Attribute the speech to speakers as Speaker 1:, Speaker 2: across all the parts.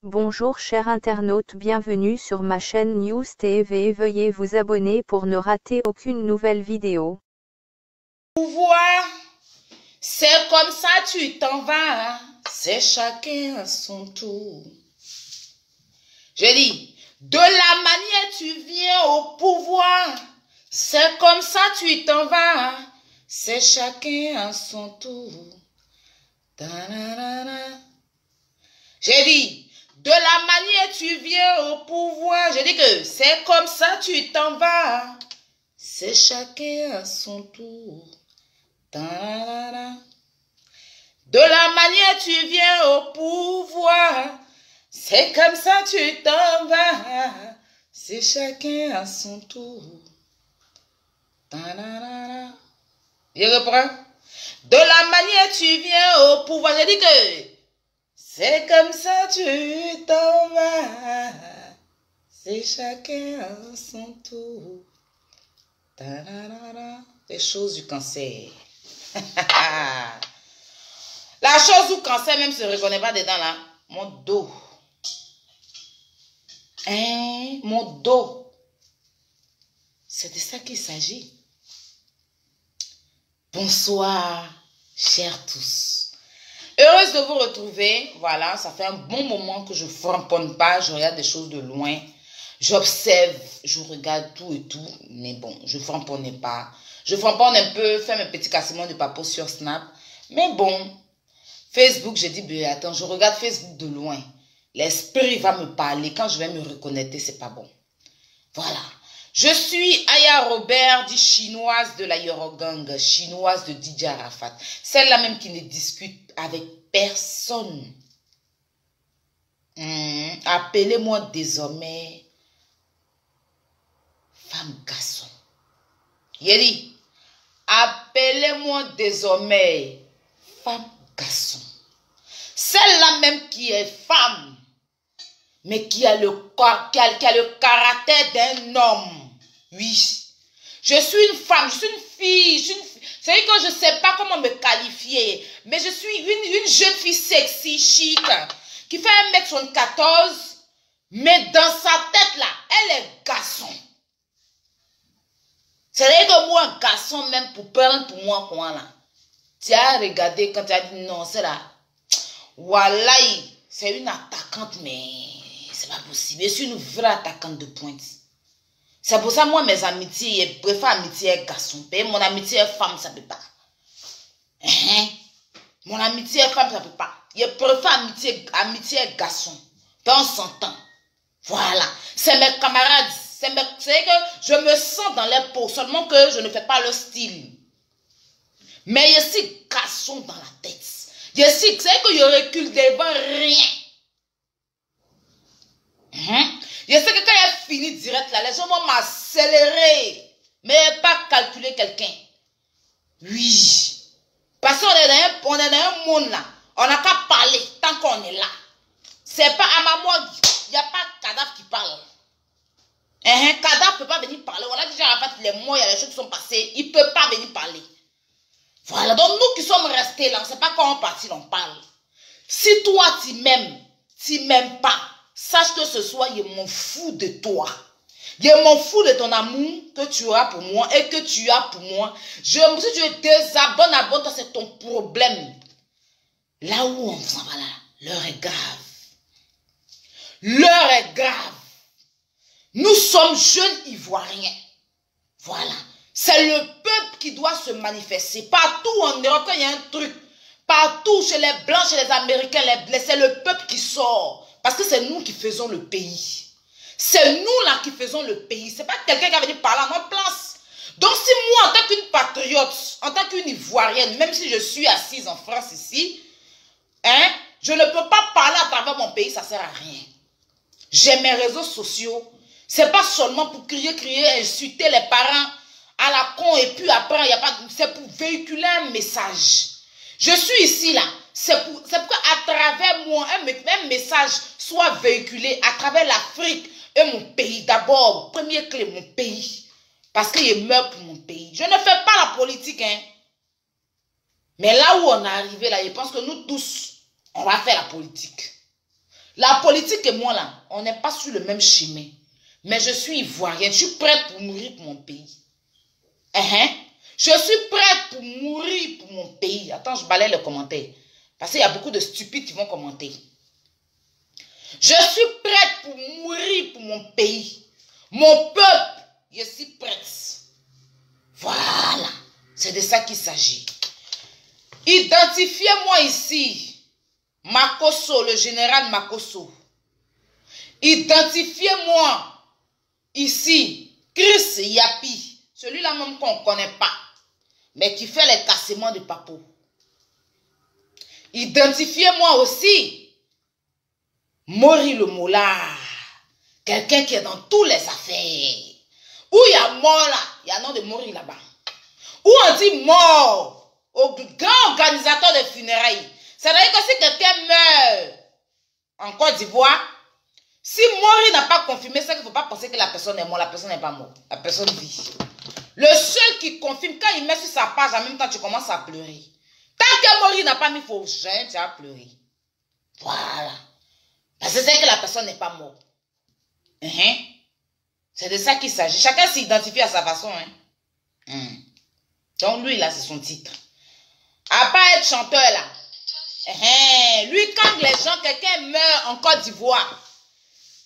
Speaker 1: Bonjour chers internautes, bienvenue sur ma chaîne News TV. Veuillez vous abonner pour ne rater aucune nouvelle vidéo.
Speaker 2: Pouvoir, c'est comme ça tu t'en vas, c'est chacun à son tour. Je dis, de la manière tu viens au pouvoir, c'est comme ça tu t'en vas, c'est chacun à son tour. J'ai dit, de la manière tu viens au pouvoir, j'ai dit que c'est comme ça tu t'en vas, c'est chacun à son tour. De la manière tu viens au pouvoir, c'est comme ça tu t'en vas, c'est chacun à son tour. Je reprends. De la manière tu viens au pouvoir, j'ai dit que c'est comme ça tu t'en vas, c'est chacun à son tour. Les choses du cancer. La chose où cancer même se reconnaît pas dedans là. Mon dos. Hein? Mon dos. C'est de ça qu'il s'agit. Bonsoir, chers tous. Heureuse de vous retrouver. Voilà, ça fait un bon moment que je ne framponne pas. Je regarde des choses de loin. J'observe, je regarde tout et tout. Mais bon, je ne framponne pas. Je framponne un peu, faire mes petits cassements de papo sur Snap. Mais bon, Facebook, j'ai dit, ben, attends, je regarde Facebook de loin. L'esprit va me parler. Quand je vais me reconnecter, c'est pas bon. Voilà. Je suis Aya Robert, dit chinoise de la Yorogang, chinoise de Didier Arafat. Celle-là même qui ne discute avec personne. Appelez-moi désormais femme garçon. Yeri, appelez-moi désormais femme garçon. Celle-là même qui est femme, mais qui a le caractère d'un homme. Oui. Je suis une femme, je suis une fille. C'est vrai que je ne sais pas comment me qualifier, mais je suis une jeune fille sexy, chic, qui fait 1m74, mais dans sa tête là, elle est garçon. C'est vrai que moi, un garçon, même pour prendre pour moi, quoi là. Tu as regardé quand tu as dit non, c'est là. Voilà, c'est une attaquante, mais c'est pas possible. Je suis une vraie attaquante de pointe. C'est pour ça, moi, mes amitiés, je préfère amitié garçon. Mon amitié femme, ça ne peut pas. Mon amitié femme, ça ne peut pas. Je préfère amitié garçon. On s'entend. Voilà. C'est mes camarades. C'est que je me sens dans les peaux, seulement que je ne fais pas le style. Mais je suis garçon dans la tête. Je sais que je recule devant rien. Je sais que quand il a fini direct là, les gens vont m'accélérer. Mais pas calculer quelqu'un. Oui. Parce qu'on est dans un monde là. On n'a qu'à parler tant qu'on est là. C'est pas à ma mort. Il n'y a pas de cadavre qui parle. Un cadavre ne peut pas venir parler. On a déjà les mots, il y a des choses qui sont passées. Il ne peut pas venir parler. Voilà. Donc nous qui sommes restés là, on ne sait pas quand on partit, on parle. Si toi tu m'aimes pas, sache que ce soir, je m'en fous de toi. Je m'en fous de ton amour que tu as pour moi et que tu as pour moi. Si tu te désabonnes, abonne-toi, c'est ton problème. Là où on s'en va là, l'heure est grave. L'heure est grave. Nous sommes jeunes Ivoiriens. Voilà. C'est le peuple qui doit se manifester. Partout en Europe, il y a un truc. Partout, chez les Blancs, chez les Américains, c'est le peuple qui sort. Parce que c'est nous qui faisons le pays. C'est nous là qui faisons le pays. Ce n'est pas quelqu'un qui a venu parler à notre place. Donc si moi, en tant qu'une patriote, en tant qu'une Ivoirienne, même si je suis assise en France ici, je ne peux pas parler à travers mon pays, ça ne sert à rien. J'ai mes réseaux sociaux. Ce n'est pas seulement pour crier, insulter les parents à la con et puis après, c'est pour véhiculer un message. Je suis ici là, c'est pour qu'à travers moi, un message soit véhiculé à travers l'Afrique et mon pays. D'abord, première clé, mon pays. Parce qu'il meurt pour mon pays. Je ne fais pas la politique, Mais là où on est arrivé, là, je pense que nous tous, on va faire la politique. La politique et moi, là, on n'est pas sur le même chemin. Mais je suis ivoirienne. Je suis prête pour mourir pour mon pays. Je suis prête pour mourir pour mon pays. Attends, je balaye les commentaires. Parce qu'il y a beaucoup de stupides qui vont commenter. Je suis prête pour mourir pour mon pays. Mon peuple, je suis prête. Voilà. C'est de ça qu'il s'agit. Identifiez-moi ici. Makosso, le général Makosso. Identifiez-moi ici. Chris Yapi. Celui-là même qu'on ne connaît pas. Mais qui fait les cassements de papo. Identifiez-moi aussi Mori le Moulard. Quelqu'un qui est dans toutes les affaires. Où il y a mort là, il y a un nom de Mori là-bas. Où on dit mort au grand organisateur de funérailles. C'est-à-dire que si quelqu'un meurt en Côte d'Ivoire, si Mori n'a pas confirmé, c'est qu'il ne faut pas penser que la personne est morte. La personne n'est pas morte. La personne vit. Le seul qui confirme, quand il met sur sa page, en même temps, tu commences à pleurer. Tant que Mori n'a pas mis faux jeune, tu vas pleurer. Voilà. Parce que c'est que la personne n'est pas morte. C'est de ça qu'il s'agit. Chacun s'identifie à sa façon. Donc lui, là, c'est son titre. À part être chanteur, là. Lui, quand les gens, quelqu'un meurt en Côte d'Ivoire,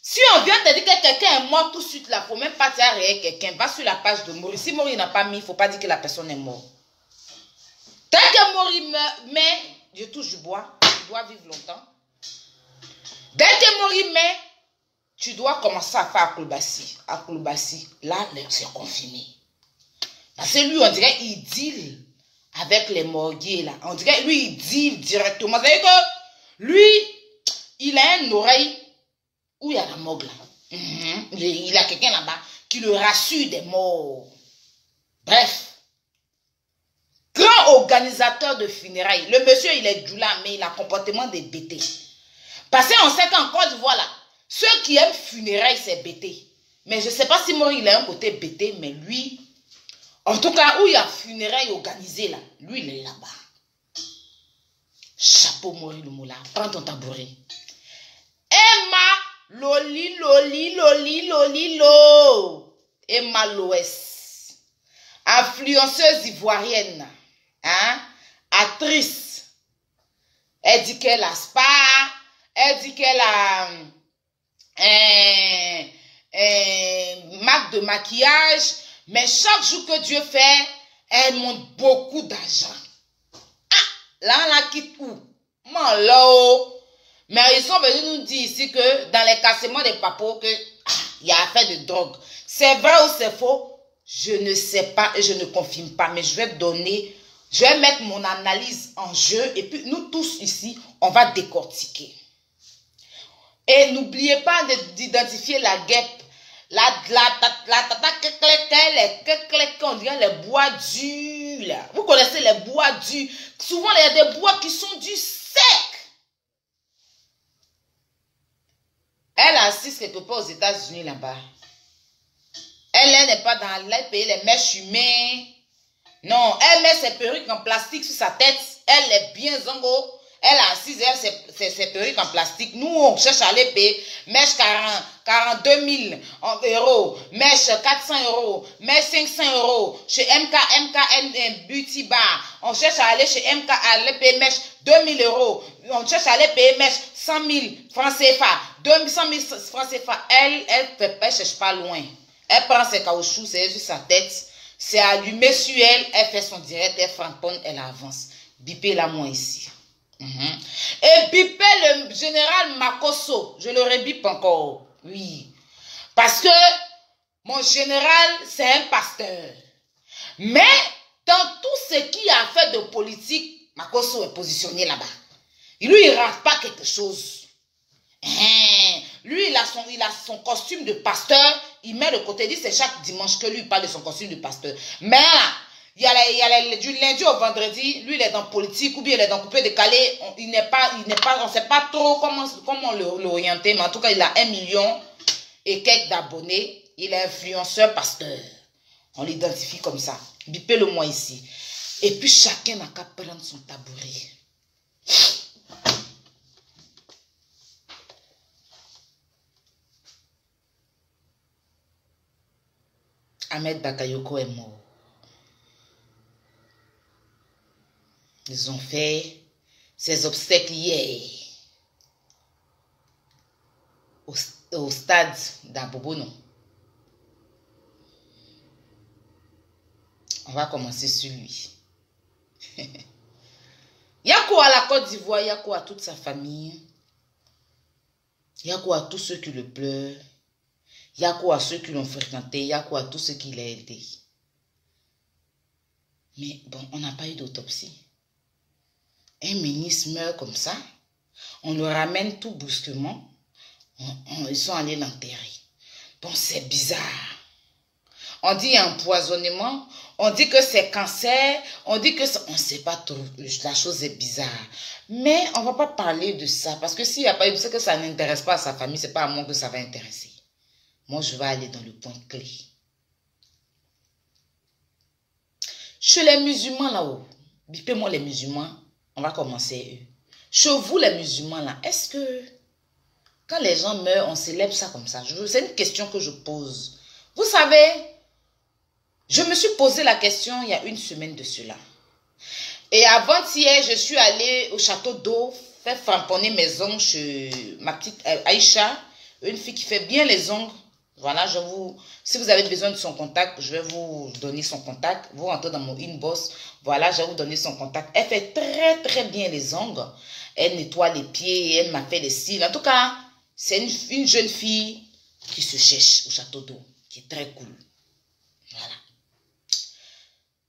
Speaker 2: si on vient te dire que quelqu'un est mort tout de suite, là, il ne faut même pas dire rien quelqu'un. Va sur la page de Mori. Si Mori n'a pas mis, il ne faut pas dire que la personne est morte. Tant que Mori meurt, mais je touche du bois, tu dois vivre longtemps. Dès que Mori meurt, tu dois commencer à faire Akoulbassi. Là, c'est confirmé. Parce que lui, on dirait qu'il deal avec les morguiers, là. On dirait lui, il deal directement. C'est-à-dire que lui, il a une oreille où il y a la morgue, là. Il a quelqu'un là-bas qui le rassure des morts. Bref. Grand organisateur de funérailles. Le monsieur, il est doula, mais il a un comportement de bêté. Parce qu'on sait qu'en Côte d'Ivoire, là, ceux qui aiment funérailles, c'est bêté. Mais je ne sais pas si Mori, il a un côté bêté, mais lui, en tout cas, où il y a funérailles organisées, là, lui, il est là-bas. Chapeau Mori le Moula, prends ton tabouret. Emma, loli, loli, loli, loli, lo. Emma Loès. Influenceuse ivoirienne. Actrice. Elle dit qu'elle a spa. Elle dit qu'elle a marque de maquillage. Mais chaque jour que Dieu fait, elle monte beaucoup d'argent. Là, on la quitte où? Mais ils sont venus nous dire ici que dans les cassements des papos, il y a affaire de drogue. C'est vrai ou c'est faux? Je ne sais pas et je ne confirme pas. Mais je vais mettre mon analyse en jeu. Et puis nous tous ici, on va décortiquer. Et n'oubliez pas d'identifier la guêpe. La tata on dirait les bois durs. Là. Vous connaissez les bois durs. Souvent, il y a des bois qui sont du sec. Elle assiste quelque part aux États-Unis là-bas. Elle n'est pas dans les pays, les mèches humaines. Non, elle met ses perruques en plastique sur sa tête. Elle est bien zongo. Elle a assise, ses perruques en plastique. Nous, on cherche à aller payer. Mèche 42 000 euros. Mèche 400 euros. Mèche 500 euros. Chez MKN Beauty Bar. On cherche à aller chez MK, à aller payer mèche 2000 euros. On cherche à aller payer mèche 100 000 francs CFA. 200 000 francs CFA. Elle cherche pas loin. Elle prend ses caoutchoucs, c'est sur sa tête. C'est allumé sur elle. Elle fait son direct. Elle franconne, elle avance. Bipez-la moi ici. Et bipez le général Makosso. Je le rebipe encore. Oui. Parce que mon général, c'est un pasteur. Mais dans tout ce qui a fait de politique, Makosso est positionné là-bas. Lui, il ne rate pas quelque chose. Lui, il a son costume de pasteur. Il met de côté. Il dit c'est chaque dimanche que lui parle de son costume de pasteur. Mais là, il y a du lundi au vendredi, lui il est dans politique ou bien il est dans coupé décalé, on ne sait pas trop comment l'orienter, mais en tout cas il a 1 million et quelques d'abonnés, il est influenceur pasteur. On l'identifie comme ça. Bipez-le moi ici. Et puis chacun n'a qu'à prendre son tabouret. Ahmed Bakayoko est mort. Ils ont fait ses obsèques hier au stade d'Abobono. On va commencer sur lui. Yako à la Côte d'Ivoire, Yako à toute sa famille, Yako à tous ceux qui le pleurent, Yako à ceux qui l'ont fréquenté, Yako à tous ceux qui l'ont aidé. Mais bon, on n'a pas eu d'autopsie. Un ministre meurt comme ça, on le ramène tout brusquement, ils sont allés l'enterrer. Bon, c'est bizarre. On dit empoisonnement, on dit que c'est cancer, on dit que on ne sait pas trop, la chose est bizarre. Mais on ne va pas parler de ça, parce que s'il n'y a pas eu, c'est que ça n'intéresse pas à sa famille, c'est pas à moi que ça va intéresser. Moi, je vais aller dans le point clé. Chez les musulmans là-haut, bipez-moi les musulmans, on va commencer eux. Chez vous les musulmans là, est-ce que quand les gens meurent, on célèbre ça comme ça? C'est une question que je pose. Vous savez, je me suis posé la question il y a une semaine de cela. Et avant-hier, je suis allée au château d'eau faire framponner mes ongles chez ma petite Aïcha, une fille qui fait bien les ongles. Voilà, si vous avez besoin de son contact, je vais vous donner son contact. Vous rentrez dans mon inbox. Voilà, je vais vous donner son contact. Elle fait très, très bien les ongles. Elle nettoie les pieds, elle m'a fait les cils. En tout cas, c'est une jeune fille qui se cherche au château d'eau, qui est très cool. Voilà.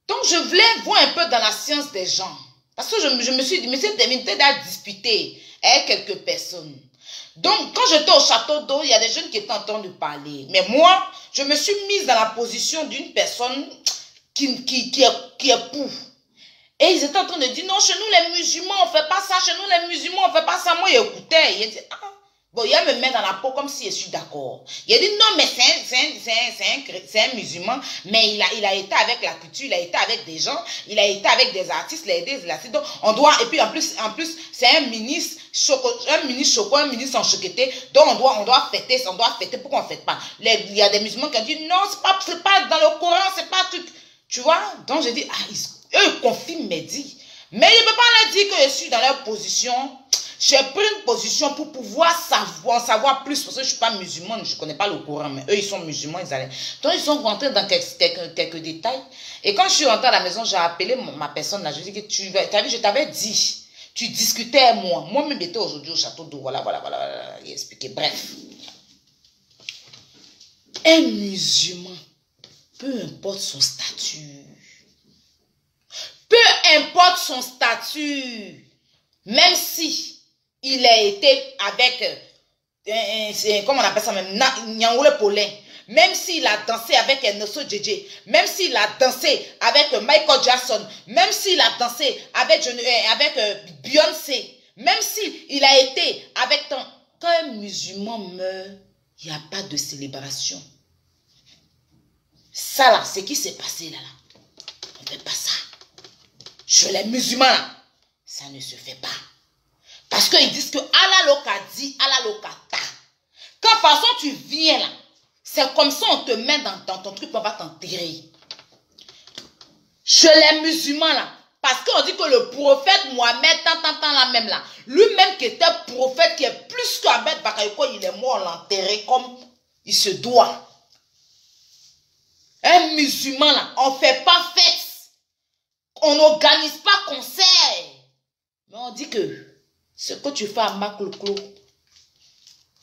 Speaker 2: Donc, je voulais voir un peu dans la science des gens. Parce que je me suis dit, mais c'est terminé à disputer avec quelques personnes. Donc, quand j'étais au château d'eau, il y a des jeunes qui étaient en train de parler. Mais moi, je me suis mise dans la position d'une personne qui est pour. Et ils étaient en train de dire, non, chez nous les musulmans, on ne fait pas ça. Chez nous les musulmans, on ne fait pas ça. Moi, j'écoutais. Il dit, ah. Bon, il me met dans la peau comme si je suis d'accord. Il a dit, non, mais c'est un musulman. Mais il a été avec la culture, il a été avec des gens, il a été avec des artistes, il a aidé des artistes. Donc, on doit, et puis en plus, c'est un ministre choco, un ministre en choqueté. Donc, on doit fêter, pourquoi on ne fête pas? Il y a des musulmans qui ont dit, non, c'est pas dans le Coran, c'est pas tout. Tu vois? Donc, je dis, eux, ils confirment mes dits. Mais il ne peut pas leur dire que je suis dans leur position. J'ai pris une position pour pouvoir savoir plus, parce que je ne suis pas musulmane, je ne connais pas le Coran, mais eux, ils sont musulmans, ils allaient. Donc, ils sont rentrés dans quelques détails. Et quand je suis rentrée à la maison, j'ai appelé ma personne là, je lui ai dit que tu as vu, je t'avais dit, tu discutais avec moi. Moi-même, j'étais aujourd'hui au château d'eau, voilà, il expliqué. Bref. Un musulman, peu importe son statut, même si il a été avec, comment on appelle ça même, Nyangoule Paulin, même s'il a dansé avec Nosso Djedje, même s'il a dansé avec Michael Jackson, même s'il a dansé avec Beyoncé, même s'il a été avec tant, quand un musulman meurt, il n'y a pas de célébration. Ça là, c'est qui s'est passé là. On ne fait pas ça. Chez les musulmans là, ça ne se fait pas. Parce qu'ils disent que Allah Loka dit, Allah Loka ta. Quand par exemple tu viens là, c'est comme ça on te met dans ton truc, on va t'enterrer. Chez les musulmans là, parce qu'on dit que le prophète Mohamed, tant là même là, lui-même qui était prophète, qui est plus qu'Ahmed Bakayoko, il est mort, l'enterré comme il se doit. Un musulman là, on ne fait pas fête. On n'organise pas concert. Mais on dit que ce que tu fais à Makloklo,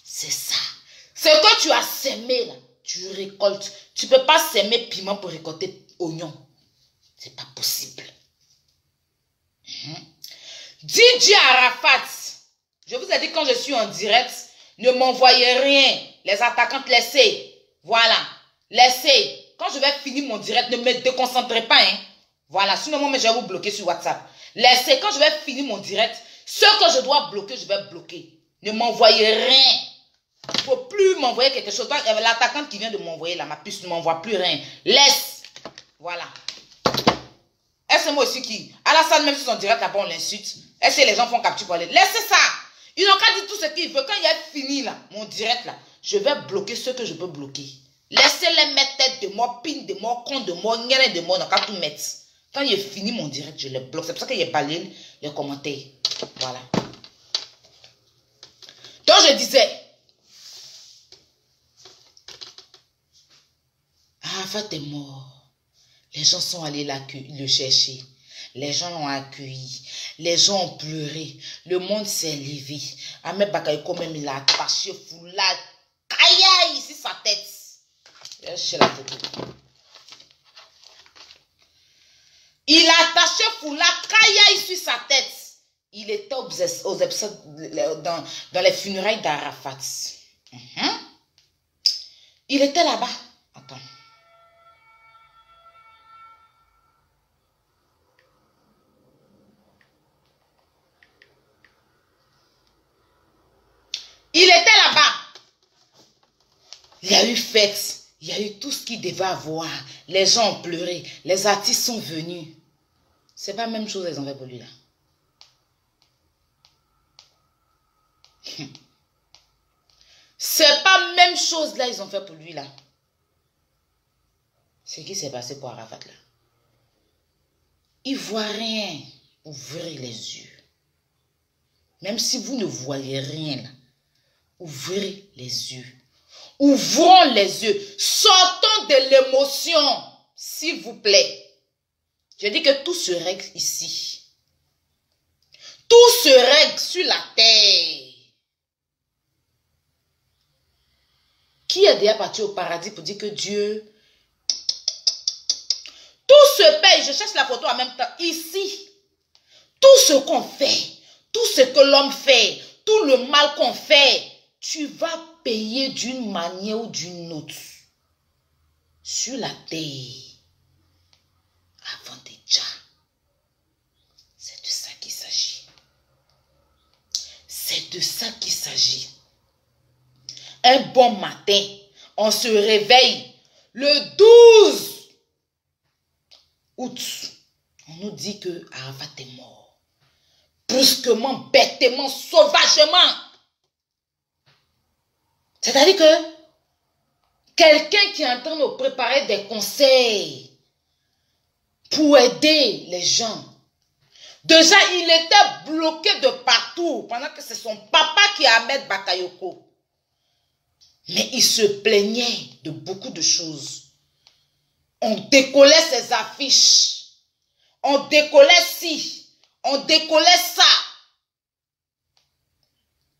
Speaker 2: c'est ça. Ce que tu as sémé là, tu récoltes. Tu ne peux pas s'aimer piment pour récolter oignon. C'est pas possible. DJ Arafat, je vous ai dit quand je suis en direct, ne m'envoyez rien. Les attaquantes, laissez. Voilà. Laissez. Quand je vais finir mon direct, ne me déconcentrez pas. Hein. Voilà. Sinon, moi, je vais vous bloquer sur WhatsApp. Laissez. Quand je vais finir mon direct, ce que je dois bloquer, je vais bloquer. Ne m'envoyez rien. Il ne faut plus m'envoyer quelque chose. L'attaquante qui vient de m'envoyer là, ma puce, ne m'envoie plus rien. Laisse. Voilà. Est-ce que moi aussi qui? Alassane, même si son direct là-bas, on l'insulte. Est-ce que les gens font capture pour aller? Laissez ça. Ils n'ont qu'à dire tout ce qu'ils veulent. Quand il est fini là, mon direct là, je vais bloquer ce que je peux bloquer. Laissez-les mettre tête de mort, pine de mort, con de mort, nienne de mort, on n'a qu'à tout mettre. Quand j'ai fini mon direct, je les bloque. C'est pour ça que j'ai balayé les commentaires. Voilà. Donc je disais, Arafat est mort. Les gens sont allés le chercher. Les gens l'ont accueilli. Les gens ont pleuré. Le monde s'est levé. Ahmed Bakayoko même, il a attaché foulard. Aïe, ici sa tête. Chez la photo. Il a attaché foulard. Aïe, sur sa tête. Il était dans les funérailles d'Arafat. Il était là-bas. Attends. Il était là-bas. Il y a eu fête. Il y a eu tout ce qu'il devait avoir. Les gens ont pleuré. Les artistes sont venus. C'est pas la même chose qu'ils ont fait pour lui là. C'est pas la même chose là ils ont fait pour lui là. Ce qui s'est passé pour Arafat là. Il voit rien. Ouvrez les yeux. Même si vous ne voyez rien là. Ouvrez les yeux. Ouvrons les yeux. Sortons de l'émotion. S'il vous plaît. Je dis que tout se règle ici. Tout se règle sur la terre. Qui est déjà parti au paradis pour dire que Dieu... Tout se paye. Je cherche la photo en même temps. Ici. Tout ce qu'on fait. Tout ce que l'homme fait. Tout le mal qu'on fait. Tu vas payer d'une manière ou d'une autre. Sur la terre. Avant déjà. C'est de ça qu'il s'agit. C'est de ça qu'il s'agit. Un bon matin, on se réveille le 12 août. On nous dit que Arafat est mort. Brusquement, bêtement, sauvagement. C'est-à-dire que quelqu'un qui est en train de préparer des conseils pour aider les gens. Déjà, il était bloqué de partout pendant que c'est son papa qui est Ahmed Bakayoko. Mais il se plaignait de beaucoup de choses. On décollait ses affiches. On décollait ci. On décollait ça.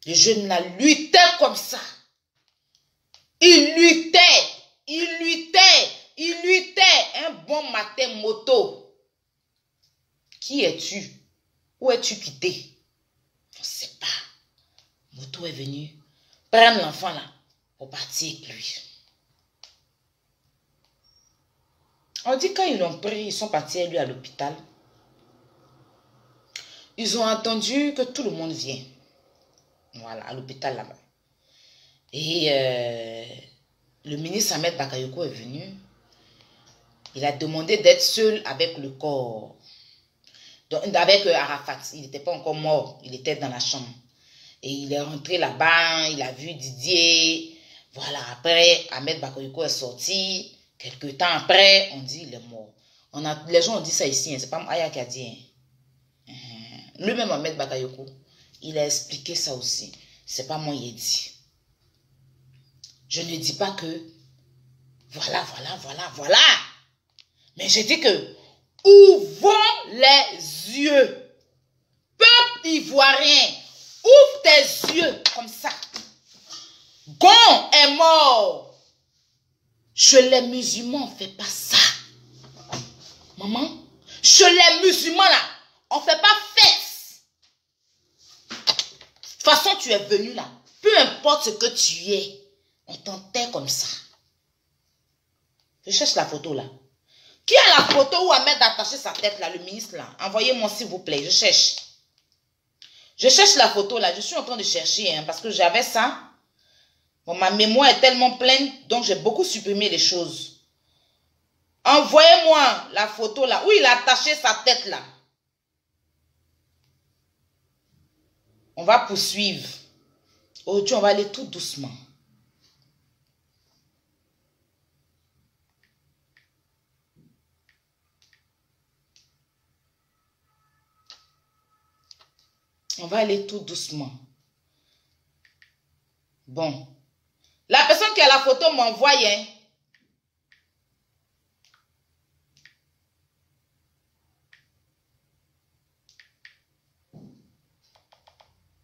Speaker 2: Le jeune là luttait comme ça. Il luttait. Il luttait. Il luttait. Un bon matin moto. Qui es-tu? Où es-tu quitté? On ne sait pas. Moto est venu prendre l'enfant là pour partir avec lui. On dit quand ils l'ont pris, ils sont partis avec lui à l'hôpital. Ils ont attendu que tout le monde vienne. Voilà, à l'hôpital là-bas. Et le ministre Ahmed Bakayoko est venu. Il a demandé d'être seul avec le corps. Donc, avec Arafat. Il n'était pas encore mort. Il était dans la chambre. Et il est rentré là-bas. Il a vu Didier. Voilà, après, Ahmed Bakayoko est sorti. Quelques temps après, on dit il est mort. Les gens ont dit ça ici. Hein, c'est pas Aya qui a dit. Hein. Lui-même, Ahmed Bakayoko, il a expliqué ça aussi. C'est pas moi qui ai dit. Je ne dis pas que voilà. Mais je dis que ouvrons les yeux. Peuple ivoirien, ouvre tes yeux comme ça. Gon est mort. Chez les musulmans, on ne fait pas ça. Maman, chez les musulmans, là, on ne fait pas fête. De toute façon, tu es venu là. Peu importe ce que tu es, on t'enterre comme ça. Je cherche la photo là. Qui a la photo où Ahmed a attaché sa tête là, le ministre là? Envoyez-moi s'il vous plaît, je cherche. Je cherche la photo là, je suis en train de chercher hein, parce que j'avais ça. Bon, ma mémoire est tellement pleine, donc j'ai beaucoup supprimé les choses. Envoyez-moi la photo là, où il a attaché sa tête là. On va poursuivre. Aujourd'hui, on va aller tout doucement. On va aller tout doucement. Bon. La personne qui a la photo m'envoie, hein.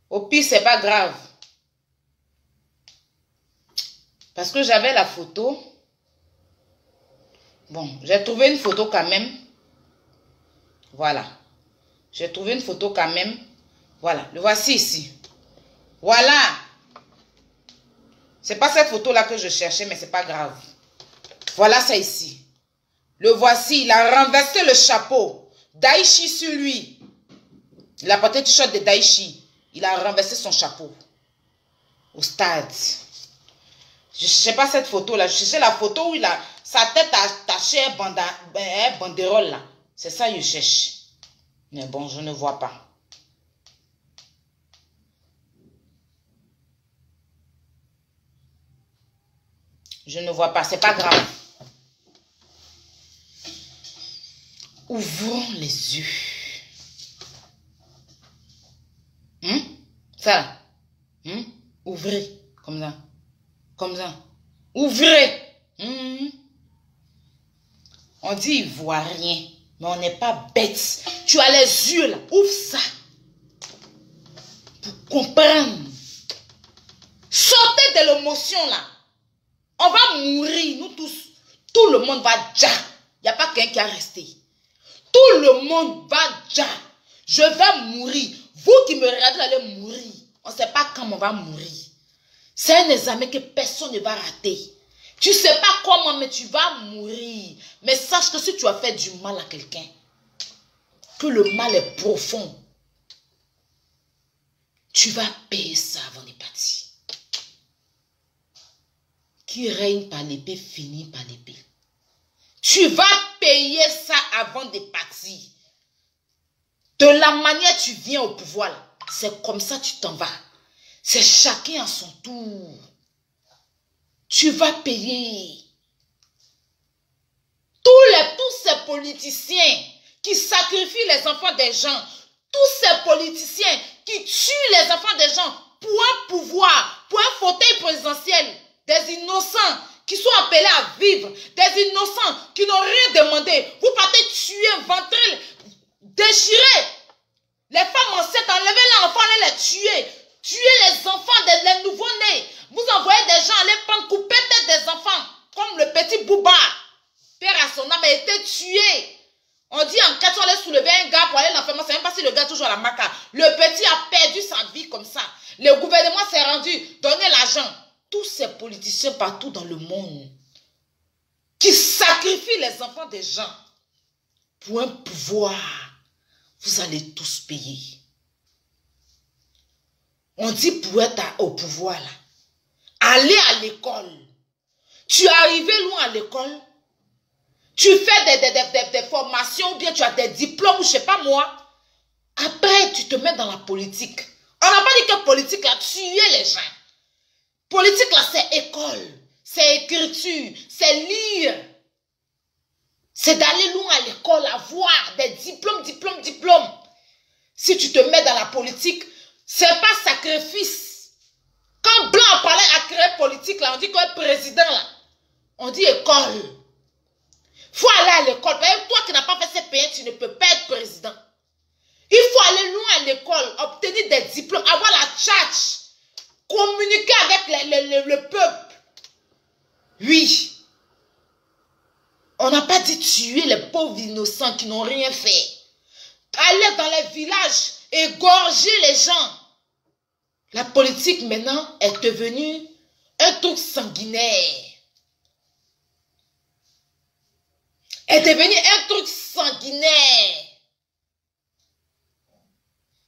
Speaker 2: Au pire, c'est pas grave. Parce que j'avais la photo. Bon, j'ai trouvé une photo quand même. Voilà. J'ai trouvé une photo quand même. Voilà, le voici ici. Voilà. C'est pas cette photo-là que je cherchais, mais c'est pas grave. Voilà ça ici. Le voici, il a renversé le chapeau. Daichi sur lui. Il a porté le t-shirt de Daichi. Il a renversé son chapeau. Au stade. Je ne cherchais pas cette photo-là. Je cherchais la photo où il a sa tête attachée à un banderole là. C'est ça que je cherche. Mais bon, je ne vois pas. Je ne vois pas. C'est pas grave. Ouvrons les yeux. Ça. Ouvrez. Comme ça. Comme ça. Ouvrez. On dit ivoirien. Mais on n'est pas bête. Tu as les yeux là. Ouvre ça. Pour comprendre. Sortez de l'émotion là. On va mourir, nous tous. Tout le monde va déjà. Il n'y a pas quelqu'un qui a resté. Tout le monde va déjà. Je vais mourir. Vous qui me regardez, vous allez mourir. On ne sait pas quand on va mourir. C'est un examen que personne ne va rater. Tu ne sais pas comment, mais tu vas mourir. Mais sache que si tu as fait du mal à quelqu'un, que le mal est profond, tu vas payer ça avant de partir. Qui règne par l'épée finit par l'épée. Tu vas payer ça avant de partir. De la manière tu viens au pouvoir, c'est comme ça tu t'en vas. C'est chacun à son tour. Tu vas payer. Tous ces politiciens qui sacrifient les enfants des gens, tous ces politiciens qui tuent les enfants des gens pour un pouvoir, pour un fauteuil présidentiel, des innocents qui sont appelés à vivre, des innocents qui n'ont rien demandé. Vous partez tuer, ventrer, déchirer les femmes enceintes, enlever l'enfant, aller les tuer, tuer les enfants, les nouveau-nés. Vous envoyez des gens aller prendre, couper tête des enfants, comme le petit Bouba. Père à son âme a été tué. On dit en cas, on allait soulever un gars pour aller l'enfermer. C'est même pas si le gars est toujours à la maca. Le petit a perdu sa vie comme ça. Le gouvernement s'est rendu, donner l'argent. Tous ces politiciens partout dans le monde qui sacrifient les enfants des gens pour un pouvoir, vous allez tous payer. On dit pour être au pouvoir là, aller à l'école. Tu es arrivé loin à l'école, tu fais des formations ou bien tu as des diplômes, je ne sais pas moi. Après, tu te mets dans la politique. On n'a pas dit que politique là, tuer les gens. Politique là, c'est école, c'est écriture, c'est lire. C'est d'aller loin à l'école, avoir des diplômes. Si tu te mets dans la politique, c'est pas sacrifice. Quand Blanc parlait à créer politique là, on dit quoi président là, on dit école. Faut aller à l'école. Toi qui n'as pas fait CPN, tu ne peux pas être président. Il faut aller loin à l'école, obtenir des diplômes, avoir la tchatch, communiquer avec le peuple. Oui. On n'a pas dit tuer les pauvres innocents qui n'ont rien fait. Aller dans les villages, égorger les gens. La politique maintenant est devenue un truc sanguinaire. Est devenue un truc sanguinaire.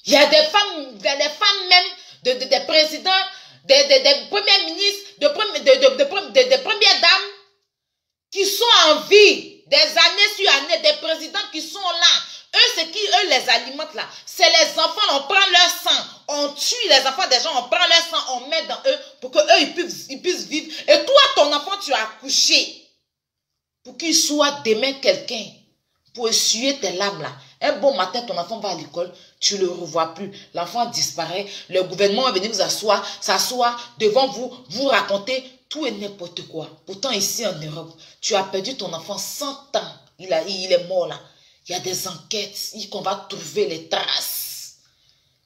Speaker 2: Il y a des femmes même, des présidents, des premiers ministres, des premières dames qui sont en vie, des années sur années, des présidents qui sont là. Eux, c'est qui, eux, les alimentent là. C'est les enfants, on prend leur sang, on tue les enfants des gens, on prend leur sang, on met dans eux pour qu'eux, ils puissent vivre. Et toi, ton enfant, tu as accouché pour qu'il soit demain quelqu'un pour essuyer tes larmes là. Un bon matin, ton enfant va à l'école, tu ne le revois plus. L'enfant disparaît, le gouvernement va venir vous s'asseoir devant vous, vous raconter tout et n'importe quoi. Pourtant, ici en Europe, tu as perdu ton enfant 100 ans. Il est mort là. Il y a des enquêtes, qu'on va trouver les traces.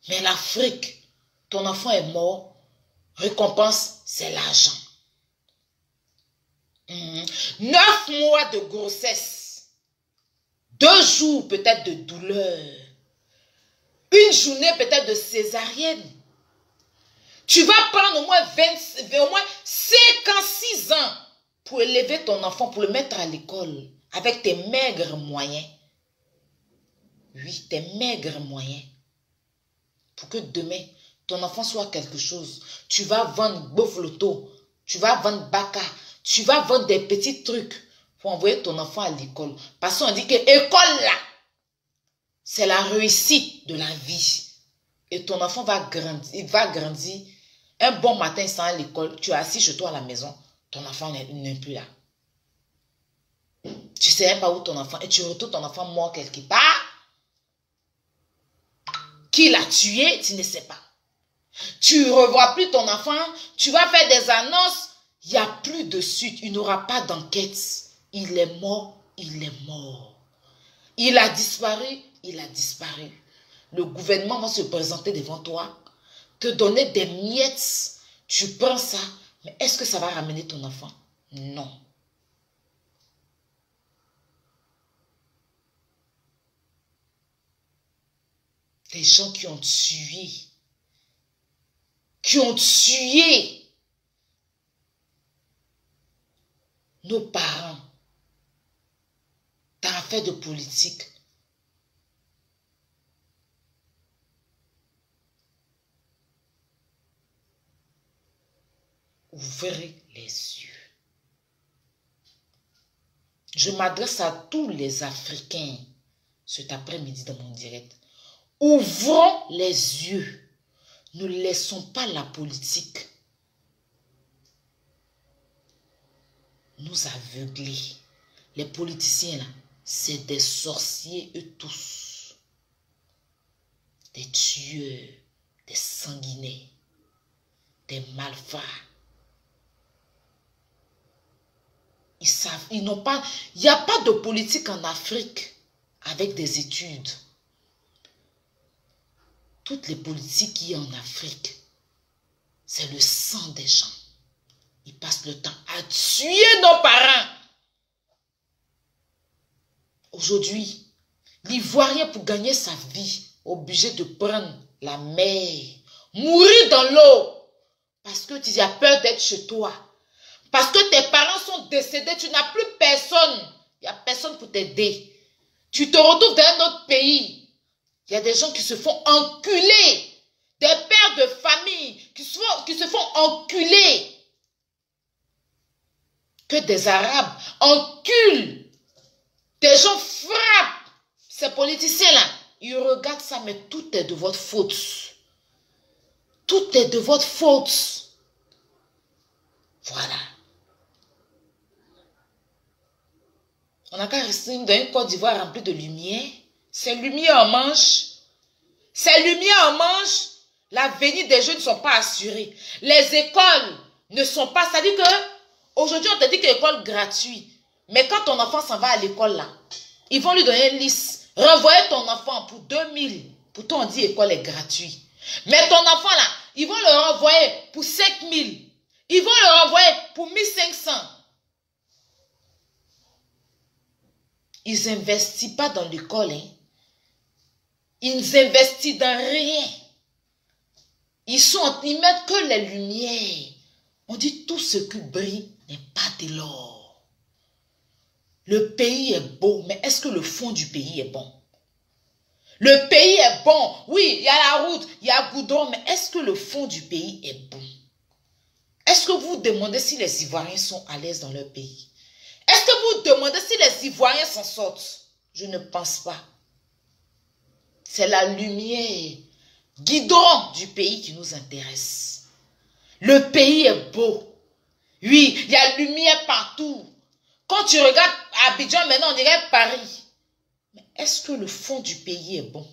Speaker 2: Mais l'Afrique, ton enfant est mort, récompense, c'est l'argent. 9 mois de grossesse, 2 jours peut-être de douleur, une journée peut-être de césarienne. Tu vas prendre au moins 56 ans pour élever ton enfant, pour le mettre à l'école avec tes maigres moyens. Oui, tes maigres moyens. Pour que demain, ton enfant soit quelque chose. Tu vas vendre Bofloto, tu vas vendre Baka, tu vas vendre des petits trucs pour envoyer ton enfant à l'école. Parce qu'on dit que l'école là, c'est la réussite de la vie. Et ton enfant va grandir, il va grandir. Un bon matin, il s'en à l'école, tu es assis chez toi à la maison, ton enfant n'est plus là. Tu ne sais pas où ton enfant est, tu retrouves ton enfant mort quelque part. Qui l'a tué, tu ne sais pas. Tu ne revois plus ton enfant, tu vas faire des annonces, il n'y a plus de suite, il n'aura pas d'enquête. Il est mort, il est mort. Il a disparu, il a disparu. Le gouvernement va se présenter devant toi, te donner des miettes. Tu prends ça, mais est-ce que ça va ramener ton enfant? Non. Des gens qui ont tué nos parents dans l'affaire de politique. Ouvrez les yeux. Je m'adresse à tous les Africains cet après-midi dans mon direct. Ouvrons les yeux. Ne laissons pas la politique nous aveugler. Les politiciens là, c'est des sorciers eux tous. Des tueurs, des sanguinaires, des malfrats. Ils savent, ils n'ont pas, il n'y a pas de politique en Afrique avec des études. Toutes les politiques qu'il y a en Afrique, c'est le sang des gens. Ils passent le temps à tuer nos parents. Aujourd'hui, l'Ivoirien pour gagner sa vie, obligé de prendre la mer, mourir dans l'eau, parce que tu as peur d'être chez toi. Parce que tes parents sont décédés, tu n'as plus personne. Il n'y a personne pour t'aider. Tu te retrouves dans un autre pays. Il y a des gens qui se font enculer. Des pères de famille qui se font enculer. Que des Arabes enculent. Des gens frappent. Ces politiciens-là, ils regardent ça, mais tout est de votre faute. Tout est de votre faute. Voilà. On n'a qu'à rester dans une Côte d'Ivoire remplie de lumière. C'est lumière en manche. C'est lumière en manche. L'avenir des jeunes ne sont pas assurés. Les écoles ne sont pas... C'est-à-dire que aujourd'hui, on te dit que l'école est gratuite. Mais quand ton enfant s'en va à l'école là, ils vont lui donner une liste. Renvoyer ton enfant pour 2000. Pourtant, on dit l'école est gratuite. Mais ton enfant là, ils vont le renvoyer pour 5000. Ils vont le renvoyer pour 1500. Ils n'investissent pas dans l'école. Hein. Ils investissent dans rien. Ils mettent que les lumières. On dit tout ce qui brille n'est pas de l'or. Le pays est beau, mais est-ce que le fond du pays est bon? Le pays est bon. Oui, il y a la route, il y a le goudron, mais est-ce que le fond du pays est bon? Est-ce que vous vous demandez si les Ivoiriens sont à l'aise dans leur pays? Est-ce que vous vous demandez si les Ivoiriens s'en sortent? Je ne pense pas. C'est la lumière, guidon du pays qui nous intéresse. Le pays est beau. Oui, il y a lumière partout. Quand tu regardes Abidjan, maintenant on dirait Paris. Mais est-ce que le fond du pays est bon?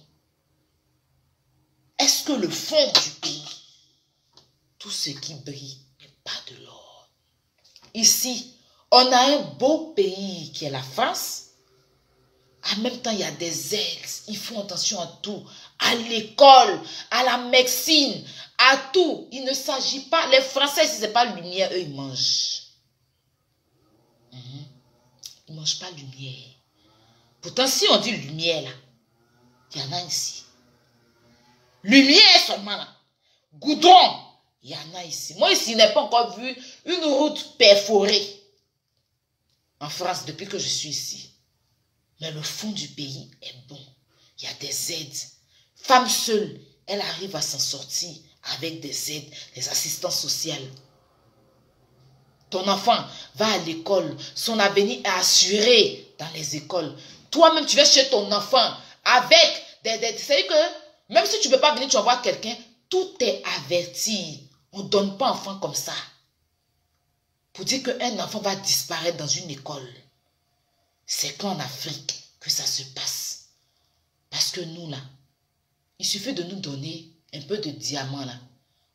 Speaker 2: Est-ce que le fond du pays, tout ce qui brille n'est pas de l'or? Ici, on a un beau pays qui est la France. En même temps, il y a des aides. Ils font attention à tout. À l'école, à la médecine, à tout. Il ne s'agit pas... Les Français, si ce n'est pas lumière, eux, ils mangent. Ils ne mangent pas lumière. Pourtant, si on dit lumière, là, il y en a ici. Lumière seulement, là. Goudron, il y en a ici. Moi, ici, je n'ai pas encore vu une route perforée en France depuis que je suis ici. Mais le fond du pays est bon. Il y a des aides. Femme seule, elle arrive à s'en sortir avec des aides, des assistances sociales. Ton enfant va à l'école. Son avenir est assuré dans les écoles. Toi-même, tu vas chez ton enfant avec c'est-à-dire que même si tu ne peux pas venir, tu vas voir quelqu'un. Tout est averti. On ne donne pas enfant comme ça. Pour dire qu'un enfant va disparaître dans une école. C'est qu'en Afrique que ça se passe. Parce que nous, là, il suffit de nous donner un peu de diamants, là.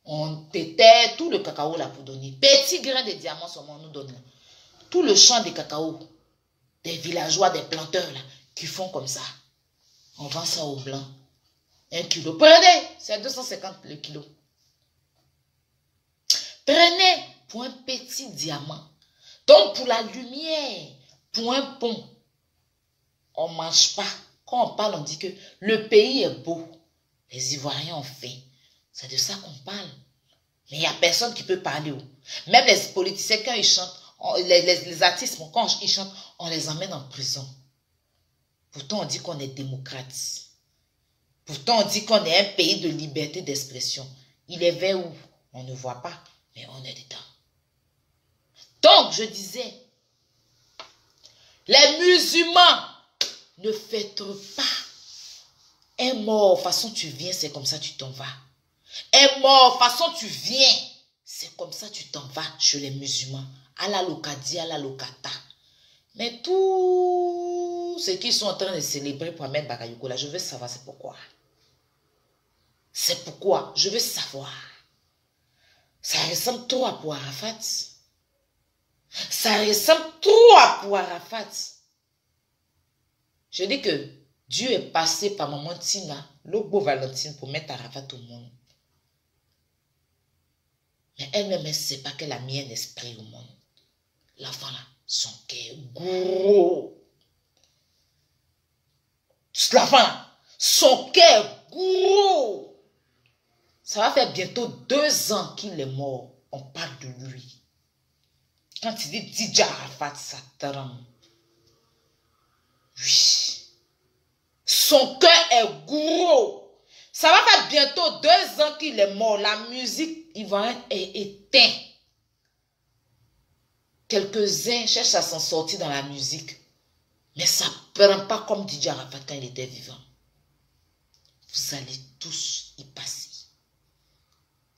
Speaker 2: On déterre tout le cacao, là, pour donner. Petit grain de diamants, seulement, on nous donne, là. Tout le champ de cacao, des villageois, des planteurs, là, qui font comme ça. On vend ça au blanc. 1 kilo. Prenez, c'est 250 le kilo. Prenez pour un petit diamant. Donc, pour la lumière, pour un pont, on ne mange pas. Quand on parle, on dit que le pays est beau. Les Ivoiriens ont fait. C'est de ça qu'on parle. Mais il n'y a personne qui peut parler. Même les politiciens, quand ils chantent, les artistes, quand ils chantent, on les emmène en prison. Pourtant, on dit qu'on est démocrate. Pourtant, on dit qu'on est un pays de liberté d'expression. Il est vers où? On ne voit pas, mais on est dedans. Donc, je disais, les musulmans ne fêtent pas. Un mort, façon tu viens, c'est comme ça tu t'en vas. Un mort, façon tu viens, c'est comme ça tu t'en vas chez les musulmans. À la locadi, à la locata. Mais tout ce qu'ils sont en train de célébrer pour Ahmed Bakayoko, là, je veux savoir c'est pourquoi. C'est pourquoi, je veux savoir. Ça ressemble trop à pour Arafat. Ça ressemble trop à pour Arafat. Je dis que Dieu est passé par maman Tina, l'Ogbo Valentine, pour mettre Arafat au monde. Mais elle-même, elle ne sait pas qu'elle a mis un esprit au monde. L'enfant là, son cœur est gros. L'enfant là, son cœur est gros. Ça va faire bientôt 2 ans qu'il est mort. On parle de lui. Quand il dit Didja Arafat, ça tremble. Oui. Son cœur est gros. Ça va faire bientôt 2 ans qu'il est mort. La musique ivoirienne est éteinte. Quelques-uns cherchent à s'en sortir dans la musique. Mais ça ne prend pas comme Didier Arafat quand il était vivant. Vous allez tous y passer.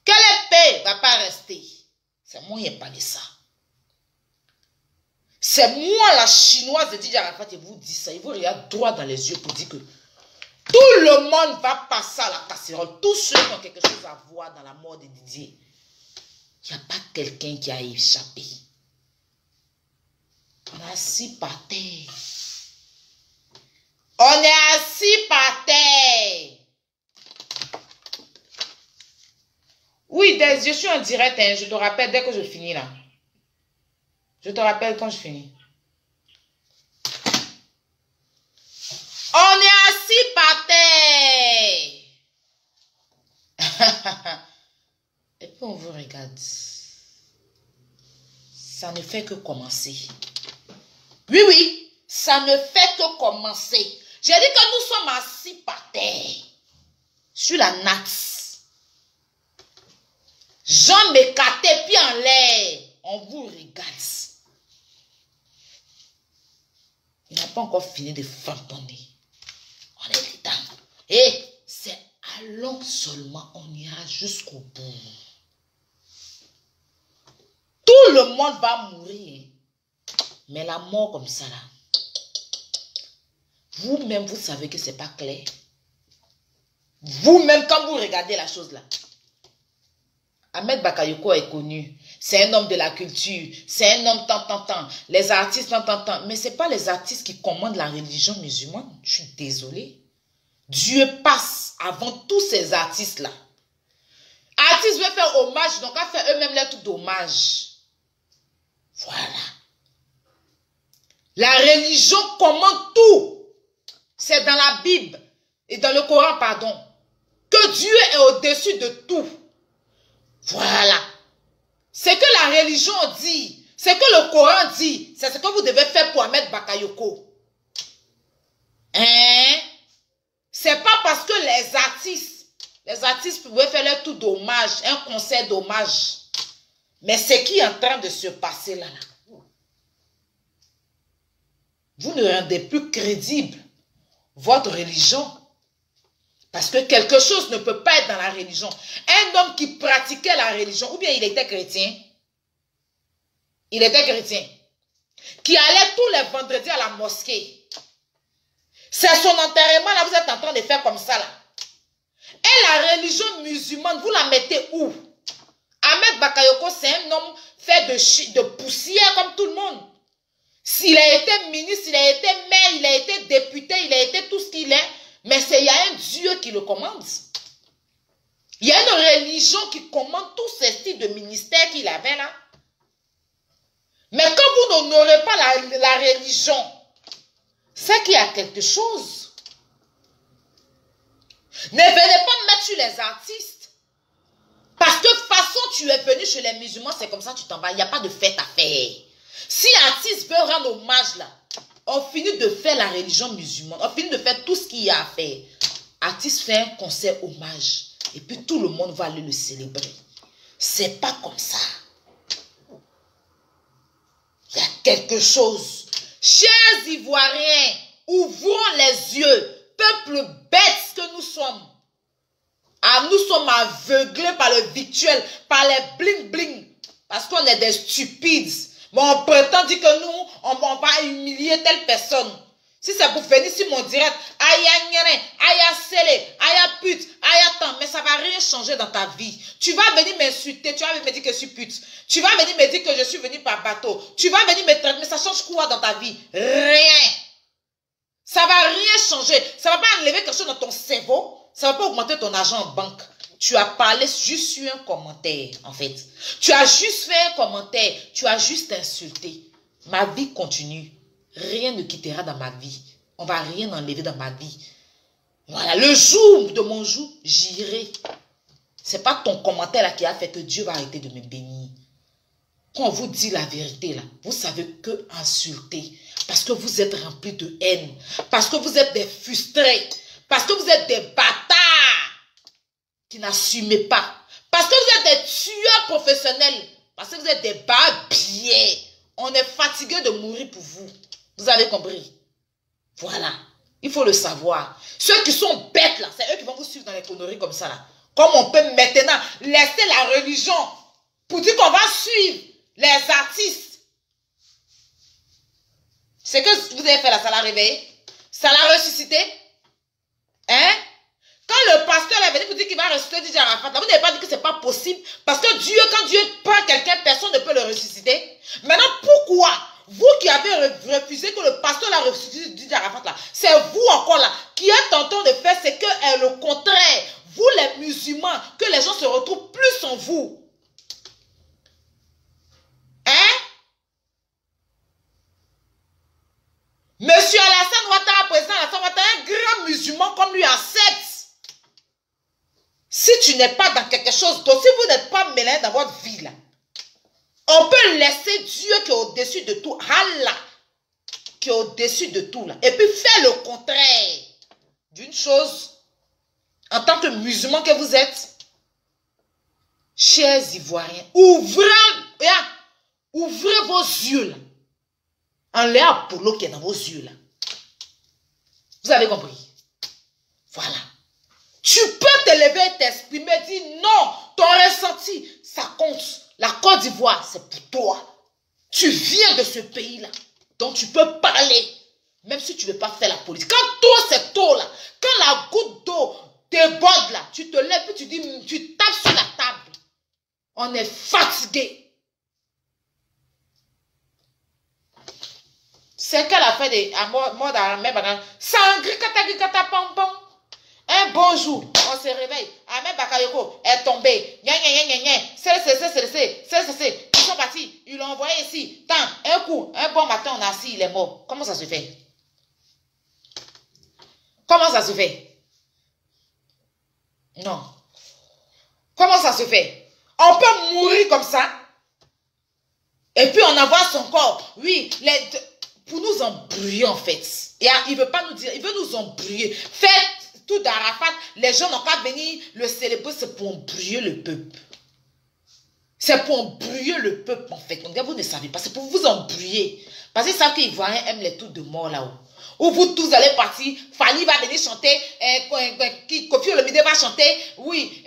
Speaker 2: Quelle épée ne va pas rester? C'est moi qui ai parlé ça. C'est moi la chinoise de Didier Arafat et vous dit ça. Il vous regarde droit dans les yeux pour dire que tout le monde va passer à la casserole. Tous ceux qui ont quelque chose à voir dans la mort de Didier. Il n'y a pas quelqu'un qui a échappé. On est assis par terre. On est assis par terre. Oui, je suis en direct. Hein, je te rappelle dès que je finis là. Je te rappelle quand je finis. On est assis par terre. Et puis on vous regarde. Ça ne fait que commencer. Oui, oui. Ça ne fait que commencer. J'ai dit que nous sommes assis par terre. Sur la natte. Jambes écartées, pieds en l'air. On vous regarde. Il n'a pas encore fini de fantonner. On est dedans. Et c'est allons seulement, on ira jusqu'au bout. Tout le monde va mourir. Mais la mort comme ça là. Vous-même, vous savez que ce n'est pas clair. Vous-même, quand vous regardez la chose là, Ahmed Bakayoko est connu. C'est un homme de la culture. C'est un homme tant. Les artistes tant. Mais ce n'est pas les artistes qui commandent la religion musulmane. Je suis désolée. Dieu passe avant tous ces artistes-là. Artistes veulent faire hommage, donc à faire eux-mêmes les trucs d'hommage. Voilà. La religion commande tout. C'est dans la Bible et dans le Coran, pardon, que Dieu est au-dessus de tout. Voilà. Ce que la religion dit, ce que le Coran dit, c'est ce que vous devez faire pour Ahmed Bakayoko. Hein? C'est pas parce que les artistes pouvaient faire leur tour d'hommage, un concert d'hommage. Mais ce qui est en train de se passer là, vous ne rendez plus crédible votre religion. Parce que quelque chose ne peut pas être dans la religion. Un homme qui pratiquait la religion, ou bien il était chrétien. Il était chrétien. Qui allait tous les vendredis à la mosquée. C'est son enterrement, là, vous êtes en train de faire comme ça, là. Et la religion musulmane, vous la mettez où? Ahmed Bakayoko, c'est un homme fait de poussière comme tout le monde. S'il a été ministre, il a été maire, il a été député, il a été tout ce qu'il est. Mais il y a un Dieu qui le commande. Il y a une religion qui commande tous ces styles de ministère qu'il avait là. Mais quand vous n'honorez pas la religion, c'est qu'il y a quelque chose. Ne venez pas mettre sur les artistes. Parce que de toute façon, tu es venu chez les musulmans, c'est comme ça tu t'en vas. Il n'y a pas de fête à faire. Si l'artiste veut rendre hommage là, on finit de faire la religion musulmane. On finit de faire tout ce qu'il y a à faire. L'artiste fait un concert hommage. Et puis tout le monde va aller le célébrer. C'est pas comme ça. Il y a quelque chose. Chers Ivoiriens, ouvrons les yeux. Peuple bête que nous sommes. Ah, nous sommes aveuglés par le virtuel, par les bling-bling. Parce qu'on est des stupides. Mais on prétend dire que nous, on va humilier telle personne. Si c'est pour venir sur mon direct, aya nyere, aya sele, aya pute, aya tant, mais ça va rien changer dans ta vie. Tu vas venir m'insulter, tu vas me dire que je suis pute. Tu vas venir me dire que je suis venu par bateau. Tu vas venir me traiter, mais ça change quoi dans ta vie? Rien. Ça va rien changer. Ça va pas enlever quelque chose dans ton cerveau. Ça va pas augmenter ton argent en banque. Tu as parlé juste sur un commentaire, en fait. Tu as juste fait un commentaire. Tu as juste insulté. Ma vie continue. Rien ne quittera dans ma vie. On va rien enlever dans ma vie. Voilà, le jour de mon jour, j'irai. C'est pas ton commentaire là qui a fait que Dieu va arrêter de me bénir. Quand on vous dit la vérité là, vous savez que insulter. Parce que vous êtes remplis de haine. Parce que vous êtes des frustrés. Parce que vous êtes des bâtards qui n'assumez pas. Parce que vous êtes des tueurs professionnels. Parce que vous êtes des barbiers. On est fatigué de mourir pour vous. Vous avez compris? Voilà. Il faut le savoir. Ceux qui sont bêtes là, c'est eux qui vont vous suivre dans les conneries comme ça là. Comme on peut maintenant laisser la religion pour dire qu'on va suivre les artistes. C'est que vous avez fait là, ça l'a réveillé? Ça l'a ressuscité? Hein? Quand le pasteur est venu pour dire qu'il va ressusciter Didier Arafat, vous n'avez pas dit que ce n'est pas possible. Parce que Dieu, quand Dieu prend quelqu'un, personne ne peut le ressusciter. Maintenant, pourquoi vous qui avez refusé que le pasteur l'a ressuscité Didier Arafat là, c'est vous encore là qui êtes en train de faire ce que est le contraire. Vous les musulmans, que les gens se retrouvent plus en vous. Hein? Monsieur Alassane Ouattara, président Alassane Ouattara, un grand musulman comme lui accepte. Si tu n'es pas dans quelque chose d'autre, si vous n'êtes pas mêlé dans votre vie là, on peut laisser Dieu qui est au-dessus de tout, Allah, qui est au-dessus de tout là, et puis faire le contraire d'une chose en tant que musulman que vous êtes. Chers Ivoiriens, ouvrez vos yeux là. Enlevez Apollo qui est dans vos yeux là. Vous avez compris? Voilà. Tu peux te lever et t'exprimer, dire non, ton ressenti, ça compte. La Côte d'Ivoire, c'est pour toi. Tu viens de ce pays-là, donc tu peux parler. Même si tu ne veux pas faire la politique. Quand trop c'est trop là, quand la goutte d'eau déborde là, tu te lèves et tu dis, tu tapes sur la table. On est fatigué. C'est qu'elle a fait des mode à la même bagage. Sangri kata pompon. Un bon jour, on se réveille. Ahmed Bakayoko est tombé. C'est. Ils sont partis. Ils l'ont envoyé ici. Tant, un coup, un bon matin, on a assis, il est mort. Comment ça se fait? Comment ça se fait? Non. Comment ça se fait? On peut mourir comme ça. Et puis on envoie son corps. Oui, pour nous embrouiller en fait. Et il ne veut pas nous dire, il veut nous embrouiller. Faites tout d'Arafat, les gens n'ont qu'à venir le célébrer, c'est pour embrouiller le peuple. C'est pour embrouiller le peuple en fait. Donc, vous ne savez pas, c'est pour vous embrouiller. Parce qu'ils savent qu'ils Ivoiriens aiment les trucs de mort là-haut. Ou vous tous allez partir, Fanny va venir chanter, Kofi Olomide va chanter, oui,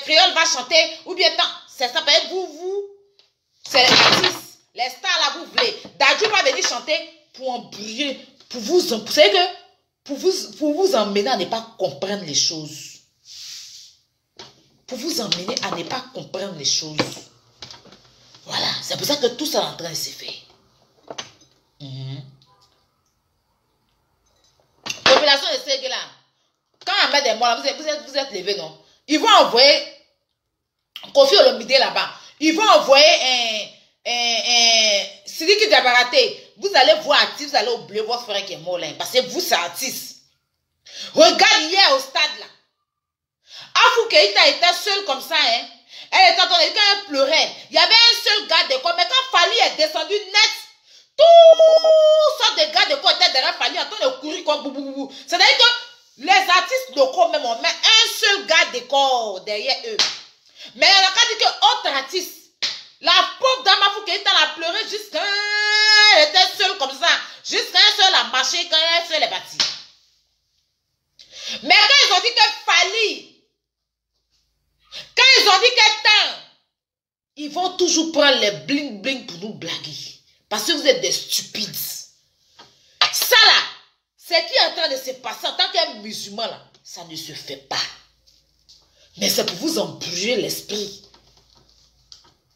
Speaker 2: Créole va chanter, ou bien tant, ça s'appelle vous, c'est les artistes, les stars là, vous voulez. Dadju va venir chanter pour embrouiller, vous savez que, pour vous emmener à ne pas comprendre les choses. Pour vous emmener à ne pas comprendre les choses. Voilà, c'est pour ça que tout ça est en train de se faire. Population de Ségué là, quand on met des morts là, vous êtes levés, non? Ils vont envoyer Kofi Olomide là-bas. Ils vont envoyer Sidiki Diabaraté. Vous allez voir artiste, vous allez oublier votre frère qui est mort là. Parce que vous, c'est artiste. Regarde hier au stade là. Afou Keïta était seule comme ça, hein. Elle était en train de dire qu'elle pleurait. Il y avait un seul gars de corps. Mais quand Fally est descendu net, tout sortes de gars de corps étaient derrière Fally en train de courir comme boubou. C'est-à-dire que les artistes de corps même, on met un seul gars de corps derrière eux. Mais elle a dit que autre artiste, la pauvre dame Afou Keïta a pleuré jusqu'à... Elle était seule comme ça. Jusqu'à un seul a marché, quand un seul est parti. Mais quand ils ont dit que Fally, quand ils ont dit que tant, ils vont toujours prendre les bling bling pour nous blaguer. Parce que vous êtes des stupides. Ça là, c'est qui est en train de se passer en tant qu'un musulman là, ça ne se fait pas. Mais c'est pour vous embrouiller l'esprit.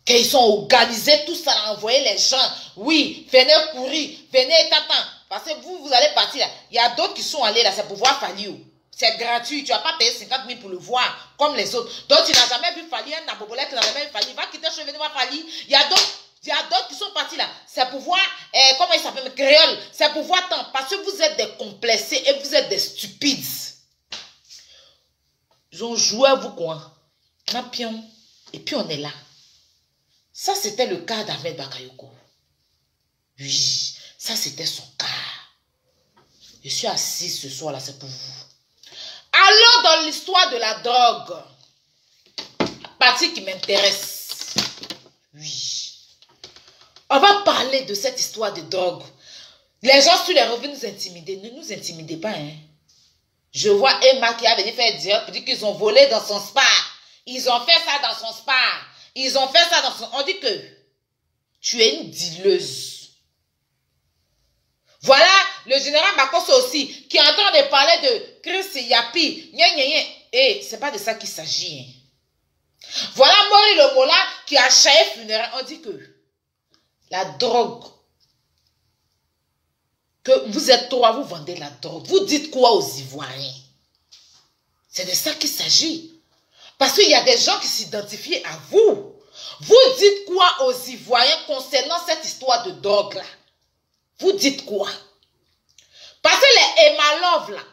Speaker 2: Qu'ils sont organisés, tout ça, à envoyer les gens. Oui, venez courir, venez t'attendre. Parce que vous allez partir là. Il y a d'autres qui sont allés là, c'est pour voir Fally. C'est gratuit, tu n'as pas payé 50 000 pour le voir, comme les autres. Donc tu n'as jamais vu Fally, un Nabobolaire qui n'a jamais vu Fally. Va quitter chez venir voir Fally. Il y a d'autres qui sont partis là. C'est pour voir, comment il s'appelle, créole. C'est pour voir tant. Parce que vous êtes des complexés et vous êtes des stupides. Ils ont joué à vous quoi? Napion. Et puis on est là. Ça c'était le cas d'Ahmed Bakayoko. Oui, ça c'était son cas. Je suis assise ce soir là, c'est pour vous. Allons dans l'histoire de la drogue. Partie qui m'intéresse. Oui. On va parler de cette histoire de drogue. Les gens sur les revenus nous intimider. Ne nous intimidez pas, hein. Je vois Emma qui a venu faire dire qu'ils ont volé dans son spa. Ils ont fait ça dans son spa. Ils ont fait ça dans son... On dit que tu es une dealeuse. Voilà le général Makosso aussi, qui est en train de parler de Chris Yapi. Et c'est pas de ça qu'il s'agit. Hein. Voilà Mori le Mola qui a chaillé funéraire. On dit que la drogue, que vous êtes trois, vous vendez la drogue. Vous dites quoi aux Ivoiriens? C'est de ça qu'il s'agit. Parce qu'il y a des gens qui s'identifient à vous. Vous dites quoi aux Ivoiriens concernant cette histoire de drogue là? Vous dites quoi? Parce que les Emma Love là,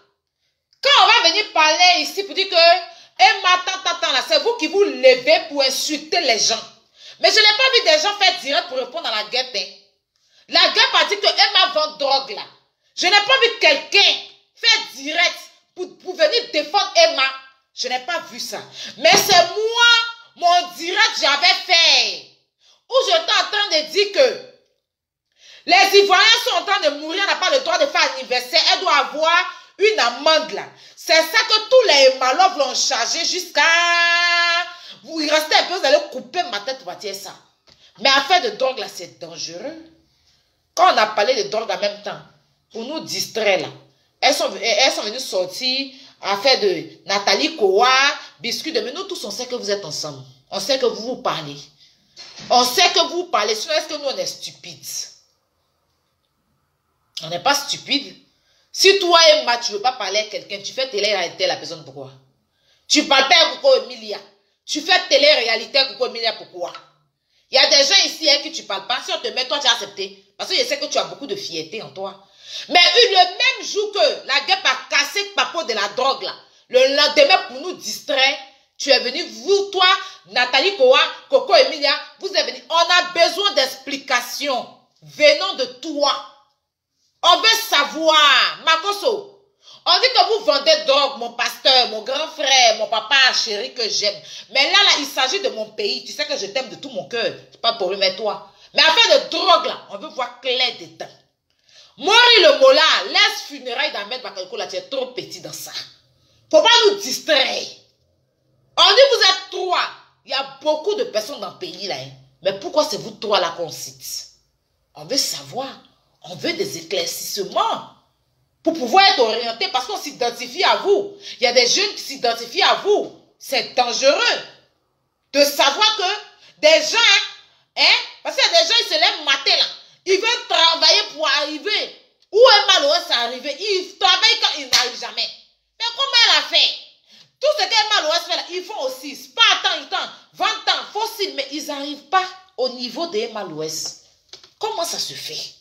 Speaker 2: quand on va venir parler ici pour dire que Emma tant là, c'est vous qui vous levez pour insulter les gens. Mais je n'ai pas vu des gens faire direct pour répondre à la guerre. Hein. La guerre a dit que Emma vend drogue là. Je n'ai pas vu quelqu'un faire direct pour venir défendre Emma. Je n'ai pas vu ça. Mais c'est moi, mon direct j'avais fait. Où j'étais en train de dire que les Ivoiriens sont en train de mourir, n'a pas le droit de faire anniversaire. Elle doit avoir une amende là. C'est ça que tous les malheurs l'ont chargé jusqu'à... Vous restez un peu, vous allez couper ma tête pour dire ça. Mais affaire de drogue là, c'est dangereux. Quand on a parlé de drogue en même temps, pour nous distraire là. Elles sont venues sortir à faire de Nathalie Kowa, biscuit de... Mais nous tous, on sait que vous êtes ensemble. On sait que vous vous parlez. On sait que vous parlez. Sinon, est-ce que nous, on est stupides? On n'est pas stupide. Si toi et Matt, tu ne veux pas parler à quelqu'un, tu fais télé-réalité à la personne, pourquoi? Tu parles pas à Coco Emilia. Tu fais télé-réalité à Coco Emilia, pourquoi? Il y a des gens ici à qui tu ne parles pas. Si on te met, toi, tu as accepté. Parce que je sais que tu as beaucoup de fierté en toi. Mais le même jour que la guêpe a cassé Papo de la drogue, là, le lendemain, pour nous distraire, tu es venu, vous, toi, Nathalie Kowa, Coco Emilia, vous êtes venus. On a besoin d'explications venant de toi. On veut savoir, Makoso. On dit que vous vendez drogue, mon pasteur, mon grand frère, mon papa chéri que j'aime. Mais là, il s'agit de mon pays. Tu sais que je t'aime de tout mon cœur. C'est pas pour remettre toi. Mais affaire de drogue, là, on veut voir clair dedans. Mori le Mola, laisse funérailles d'Ahmed Bakayoko, là, tu es trop petit dans ça. Faut pas nous distraire. On dit vous êtes trois. Il y a beaucoup de personnes dans le pays, là. Hein. Mais pourquoi c'est vous trois, là, qu'on cite? On veut savoir. On veut des éclaircissements. Pour pouvoir être orienté, parce qu'on s'identifie à vous. Il y a des jeunes qui s'identifient à vous. C'est dangereux de savoir que des gens, hein, parce qu'il y a des gens, ils se lèvent matin là. Ils veulent travailler pour arriver. Où est malheureux c'est arrivé? Ils travaillent quand ils n'arrivent jamais. Mais comment elle a fait? Tout ce qu'elle malheureux fait là, ils font aussi. C'est pas tant, 20 ans, fossile, mais ils n'arrivent pas au niveau des malheureux. Comment ça se fait?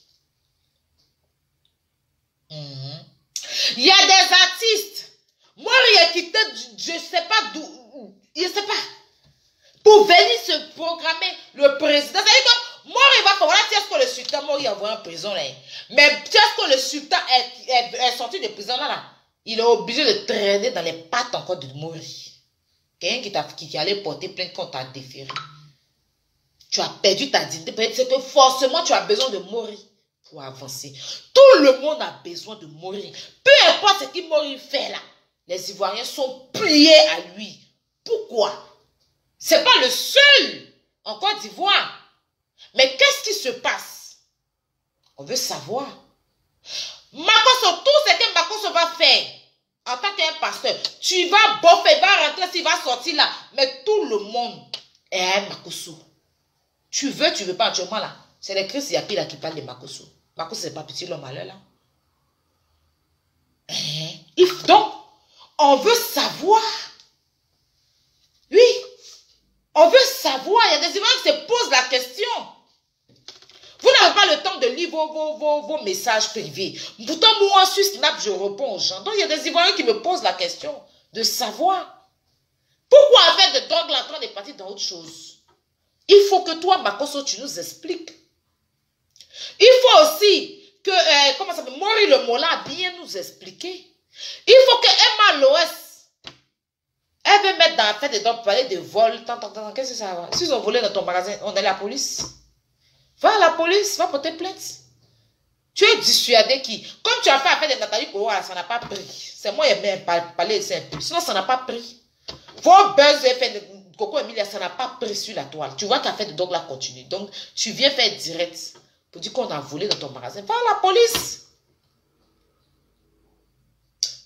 Speaker 2: Il y a des artistes. Moi, il a quitté, je ne sais pas d'où, je ne sais pas. Pour venir se programmer le président. C'est-à-dire que moi, il va faire, voilà, est-ce que le sultan, moi, il envoie en prison là. Mais est-ce que le sultan est sorti de prison là, il est obligé de traîner dans les pattes encore de mourir. Quelqu'un qui allait porter plainte contre ta déféré. Tu as perdu ta dignité. C'est que forcément, tu as besoin de mourir. Pour avancer. Tout le monde a besoin de mourir. Peu importe ce qu'il Mori fait là, les Ivoiriens sont pliés à lui. Pourquoi? C'est pas le seul en Côte d'Ivoire. Mais qu'est-ce qui se passe? On veut savoir. Makoso, tout ce que Makoso va faire en tant qu'un pasteur, tu vas boffer, il va rentrer, s'il va sortir là. Mais tout le monde est un Makoso. Tu veux pas actuellement là. C'est les Christ Yapi là qui parlent de Makoso. Makoso, c'est pas petit l'homme malheur là. Donc, on veut savoir. Oui. On veut savoir. Il y a des Ivoiriens qui se posent la question. Vous n'avez pas le temps de lire vos messages privés. Pourtant, moi, sur Snap, je réponds aux gens. Donc, il y a des Ivoiriens qui me posent la question de savoir. Pourquoi avec de drogue là en train de partir dans autre chose? Il faut que toi, Makoso, tu nous expliques. Il faut aussi que, comment ça s'appelle, Mori le Mola bien nous expliquer. Il faut que Emma Loès, elle veut mettre dans la fête des dents pour parler de vol. Qu'est-ce que ça va? S'ils ont volé dans ton magasin, on est la police. Va à la police, va porter plainte. Tu es dissuadé qui? Comme tu as fait affaire de Nathalie Kowa, ça n'a pas pris. C'est moi qui ai même parlé, sinon ça n'a pas pris. Vos buzz de Coco Emilia, ça n'a pas pris sur la toile. Tu vois qu'affaire de dog là continue. Donc, tu viens faire direct. Pour dire qu'on a volé dans ton magasin. Va à la police.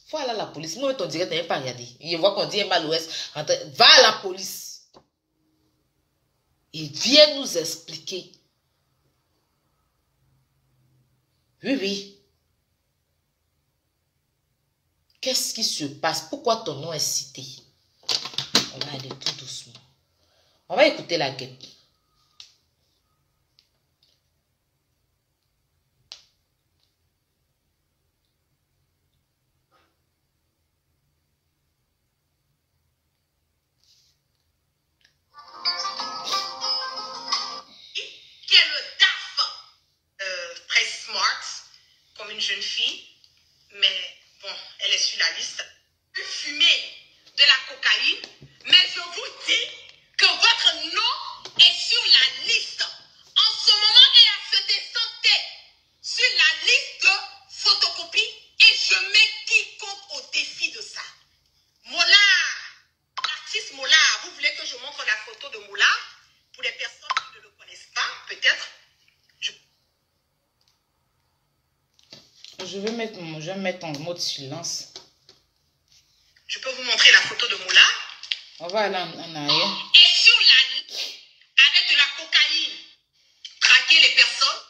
Speaker 2: Faut aller à la police. Moi, ton direct n'est pas regardé. Il voit qu'on dit Emma l'Ouest. Va à la police. Il vient nous expliquer. Oui, oui. Qu'est-ce qui se passe? Pourquoi ton nom est cité? On va aller tout doucement. On va écouter la guêpe.
Speaker 3: Une jeune fille, mais bon, elle est sur la liste. Fumer de la cocaïne, mais je vous dis que votre nom est sur la liste. En ce moment, elle a fait des santé sur la liste de photocopie et je mets quiconque au défi de ça. Mola, l'artiste Mola, vous voulez que je montre la photo de Mola? Pour les personnes qui ne le connaissent pas, peut-être.
Speaker 2: Je vais mettre en mode silence.
Speaker 3: Je peux vous montrer la photo de Moula.
Speaker 2: On va aller en arrière.
Speaker 3: Et sur la avec de la cocaïne, traquer les personnes,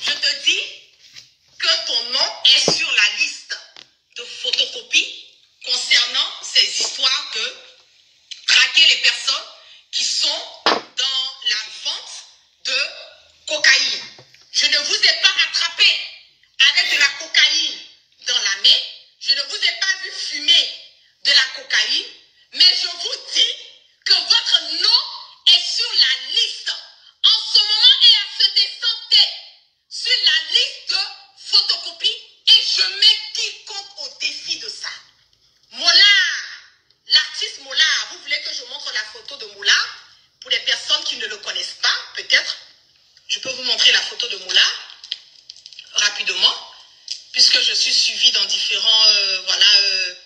Speaker 3: je te dis que ton nom est sur la liste de photocopies concernant ces histoires de traquer les personnes qui sont dans la vente de cocaïne. Je ne vous ai pas attrapé avec de la cocaïne dans la main. Je ne vous ai pas vu fumer de la cocaïne. Mais je vous dis que votre nom est sur la liste en ce moment et à cet instant T, sur la liste de photocopies, et je mets quiconque au défi de ça. Mola, l'artiste Mola, vous voulez que je montre la photo de Mola? Pour les personnes qui ne le connaissent pas, peut-être, je peux vous montrer la photo de Mola rapidement, puisque je suis suivie dans différents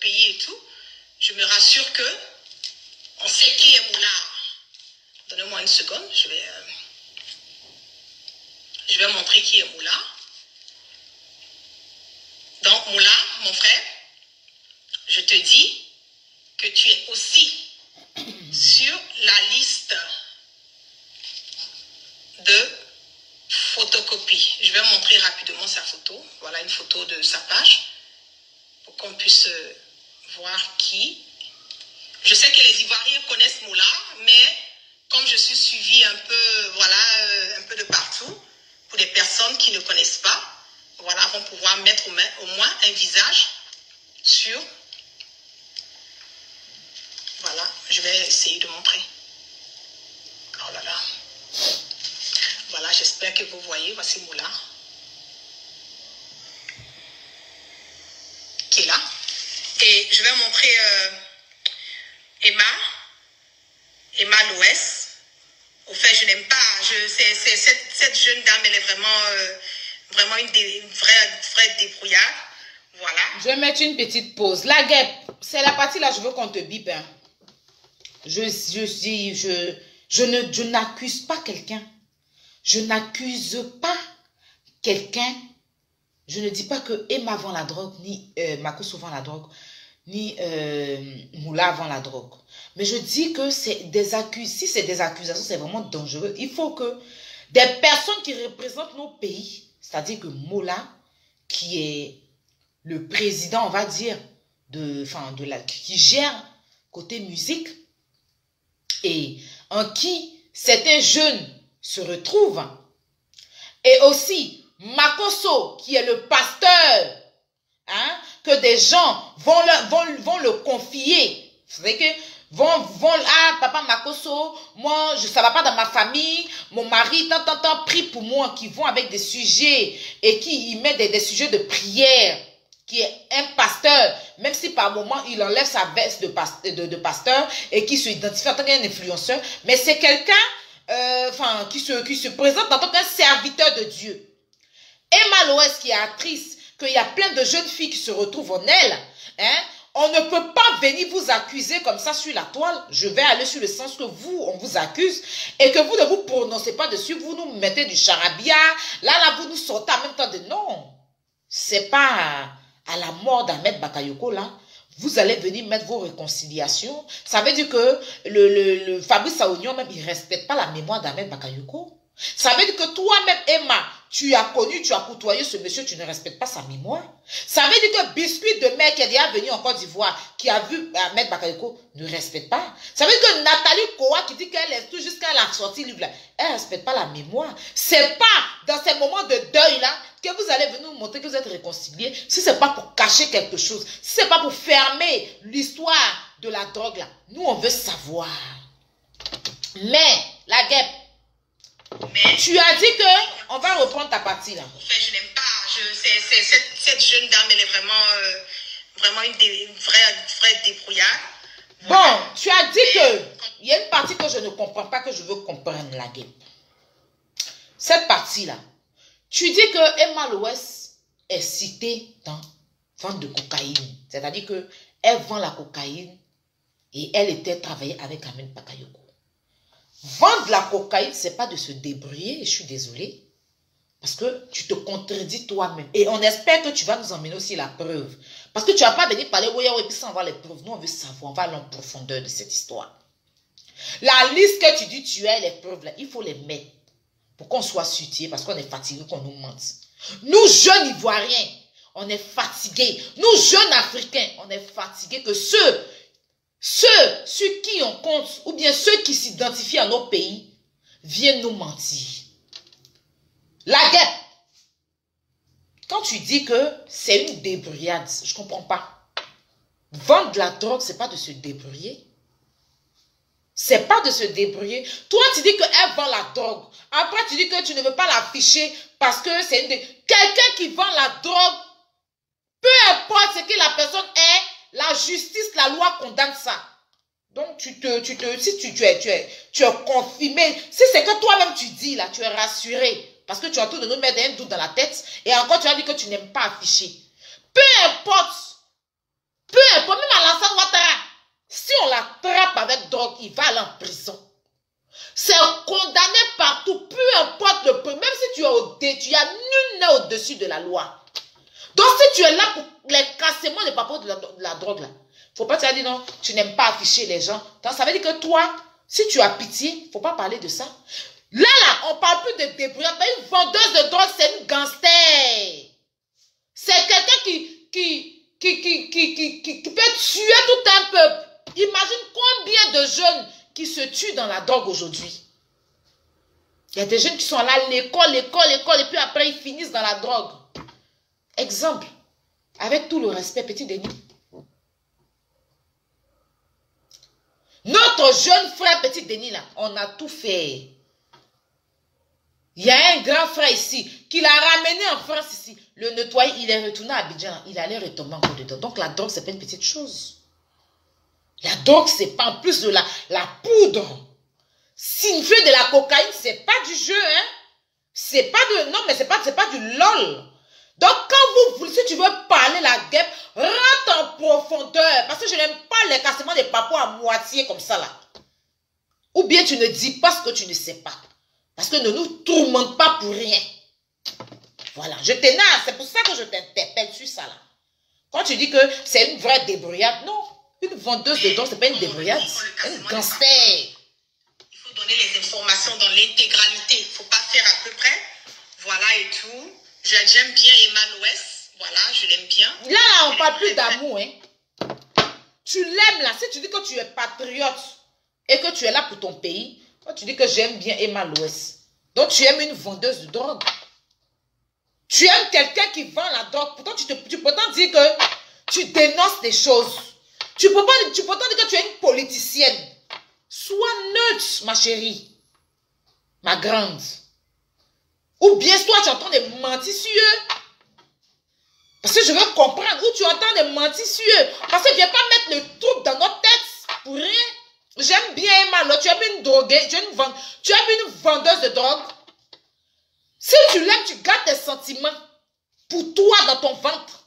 Speaker 3: pays et tout. Je me rassure que on sait qui est Moula. Donnez-moi une seconde, je vais montrer qui est Moula. Donc Moula, mon frère, je te dis que tu es aussi sur la liste de photocopies. Je vais montrer rapidement sa photo. Voilà une photo de sa page pour qu'on puisse voir qui. Je sais que les Ivoiriens connaissent Moula, mais comme je suis suivie un peu, un peu de partout, pour les personnes qui ne connaissent pas, vont pouvoir mettre au moins un visage sur. Voilà, je vais essayer de montrer. Oh là là. Voilà, j'espère que vous voyez. Voici Moula qui est là. Et je vais montrer Emma Loès. Au fait, je n'aime pas. Cette jeune dame, elle est vraiment une vraie débrouillarde. Voilà.
Speaker 2: Je vais mettre une petite pause. La guêpe, c'est la partie là, je veux qu'on te bipe. Hein. Je n'accuse pas quelqu'un. Je n'accuse pas quelqu'un. Je ne dis pas que Emma vend la drogue, ni Makosso vend la drogue, ni Moula vend la drogue. Mais je dis que c'est des accusations. Si c'est des accusations, c'est vraiment dangereux. Il faut que des personnes qui représentent nos pays, c'est-à-dire que Moula, qui est le président, on va dire, qui gère côté musique, et en qui certains jeunes se retrouvent, et aussi Makosso, qui est le pasteur, hein, que des gens vont le confier. C'est que papa Makosso, moi, ça va pas dans ma famille, mon mari, tant, prie pour moi, qui vont avec des sujets, et qui y met des sujets de prière, qui est un pasteur, même si par moment, il enlève sa veste de pasteur, et qui se identifie en tant qu'un influenceur, mais c'est quelqu'un, qui se présente en tant qu'un serviteur de Dieu. Emma Loès, qui est actrice, qu'il y a plein de jeunes filles qui se retrouvent en elle, hein, on ne peut pas venir vous accuser comme ça sur la toile. Je vais aller sur le sens que on vous accuse et que vous ne vous prononcez pas dessus, vous nous mettez du charabia, là, vous nous sortez en même temps de non. C'est pas à la mort d'Ahmed Bakayoko, là. Vous allez venir mettre vos réconciliations. Ça veut dire que le Fabrice Saounion, même, il ne respecte pas la mémoire d'Ahmed Bakayoko. Ça veut dire que toi-même, Emma, tu as connu, tu as côtoyé ce monsieur, tu ne respectes pas sa mémoire. Ça veut dire que Biscuit de Mer, qui est déjà venu en Côte d'Ivoire, qui a vu Ahmed Bakayoko, ne respecte pas. Ça veut dire que Nathalie Kowa, qui dit qu'elle est tout jusqu'à la sortie livre, là, elle ne respecte pas la mémoire. C'est pas dans ces moments de deuil-là que vous allez venir nous montrer que vous êtes réconciliés. Si ce n'est pas pour cacher quelque chose, si ce n'est pas pour fermer l'histoire de la drogue, là, nous, on veut savoir. Mais, la guêpe, mais tu as dit que on va reprendre ta partie là.
Speaker 3: En fait, je n'aime pas. Cette jeune dame, elle est vraiment une vraie débrouillarde.
Speaker 2: Bon, tu as dit que il y a une partie que je ne comprends pas, que je veux comprendre, la guêpe. Cette partie là, tu dis que Emma Loès est citée dans vente de cocaïne. C'est-à-dire que elle vend la cocaïne et elle était travaillée avec Ahmed Bakayoko. Vendre la cocaïne, ce n'est pas de se débrouiller, je suis désolée. Parce que tu te contredis toi-même. Et on espère que tu vas nous emmener aussi la preuve. Parce que tu ne vas pas venir parler, oui, oui, puis sans avoir les preuves. Nous, on veut savoir, on va aller en profondeur de cette histoire. La liste que tu dis, tu as les preuves, là, il faut les mettre. Pour qu'on soit sutié, parce qu'on est fatigué, qu'on nous mente. Nous, jeunes Ivoiriens, on est fatigués. Nous, jeunes Africains, on est fatigués que ceux sur qui on compte, ou bien ceux qui s'identifient à nos pays, viennent nous mentir. La guerre. Quand tu dis que c'est une débrouillade, je ne comprends pas. Vendre de la drogue, ce n'est pas de se débrouiller. C'est pas de se débrouiller. Toi, tu dis qu'elle vend la drogue. Après, tu dis que tu ne veux pas l'afficher parce que c'est une... Quelqu'un qui vend la drogue, peu importe ce que la personne est, la justice, la loi condamne ça. Donc, si tu es confirmé, si c'est que toi-même tu dis là, tu es rassuré. Parce que tu es en train de nous mettre un doute dans la tête. Et encore, tu as dit que tu n'aimes pas afficher. Peu importe, même Alassane Ouattara, si on l'attrape avec drogue, il va aller en prison. C'est condamné partout, peu importe le peu. Même si tu es il y a nul n'est au-dessus de la loi. Donc si tu es là pour les cassements de papiers de la drogue, là, faut pas te dire non, tu n'aimes pas afficher les gens. Donc ça veut dire que toi, si tu as pitié, faut pas parler de ça. Là, on parle plus de débrouillard. Une vendeuse de drogue, c'est une gangster. C'est quelqu'un qui peut tuer tout un peuple. Imagine combien de jeunes qui se tuent dans la drogue aujourd'hui. Il y a des jeunes qui sont là à l'école, et puis après ils finissent dans la drogue. Exemple, avec tout le respect, petit Denis. Notre jeune frère, petit Denis, là, on a tout fait. Il y a un grand frère ici, qui l'a ramené en France ici. Le nettoyer, il est retourné à Abidjan, il allait retomber encore dedans. Donc la drogue, c'est pas une petite chose. La drogue, c'est pas en plus de la poudre. Signifier de la cocaïne, c'est pas du jeu, hein. C'est pas de... Non, mais c'est pas du lol. Donc, quand si tu veux parler la guêpe, rentre en profondeur. Parce que je n'aime pas les cassements des papous à moitié comme ça, là. Ou bien tu ne dis pas ce que tu ne sais pas. Parce que ne nous tourmente pas pour rien. Voilà, je t'énerve. C'est pour ça que je t'interpelle sur ça, là. Quand tu dis que c'est une vraie débrouillade, non. Une vendeuse de drogue, ce n'est pas une débrouillade. C'est une gangster.
Speaker 3: Il faut donner les informations dans l'intégralité. Il ne faut pas faire à peu près. Voilà et tout. J'aime bien Emma West. Voilà, je l'aime bien.
Speaker 2: Là, on ne parle plus d'amour. Hein. Tu l'aimes là. Si tu dis que tu es patriote et que tu es là pour ton pays, toi, tu dis que j'aime bien Emma West. Donc, tu aimes une vendeuse de drogue. Tu aimes quelqu'un qui vend la drogue. Pourtant, tu peux t'en dire que tu dénonces des choses. Tu peux t'en dire que tu es une politicienne. Sois neutre, ma chérie. Ma grande. Ou bien toi, tu entends des mentir sur eux. Parce que je veux comprendre où tu entends des mentir sur eux. Parce que je ne viens pas mettre le trouble dans notre tête pour rien. J'aime bien Emma, tu aimes une droguée, tu aimes une vendeuse de drogue. Si tu l'aimes, tu gardes tes sentiments pour toi dans ton ventre.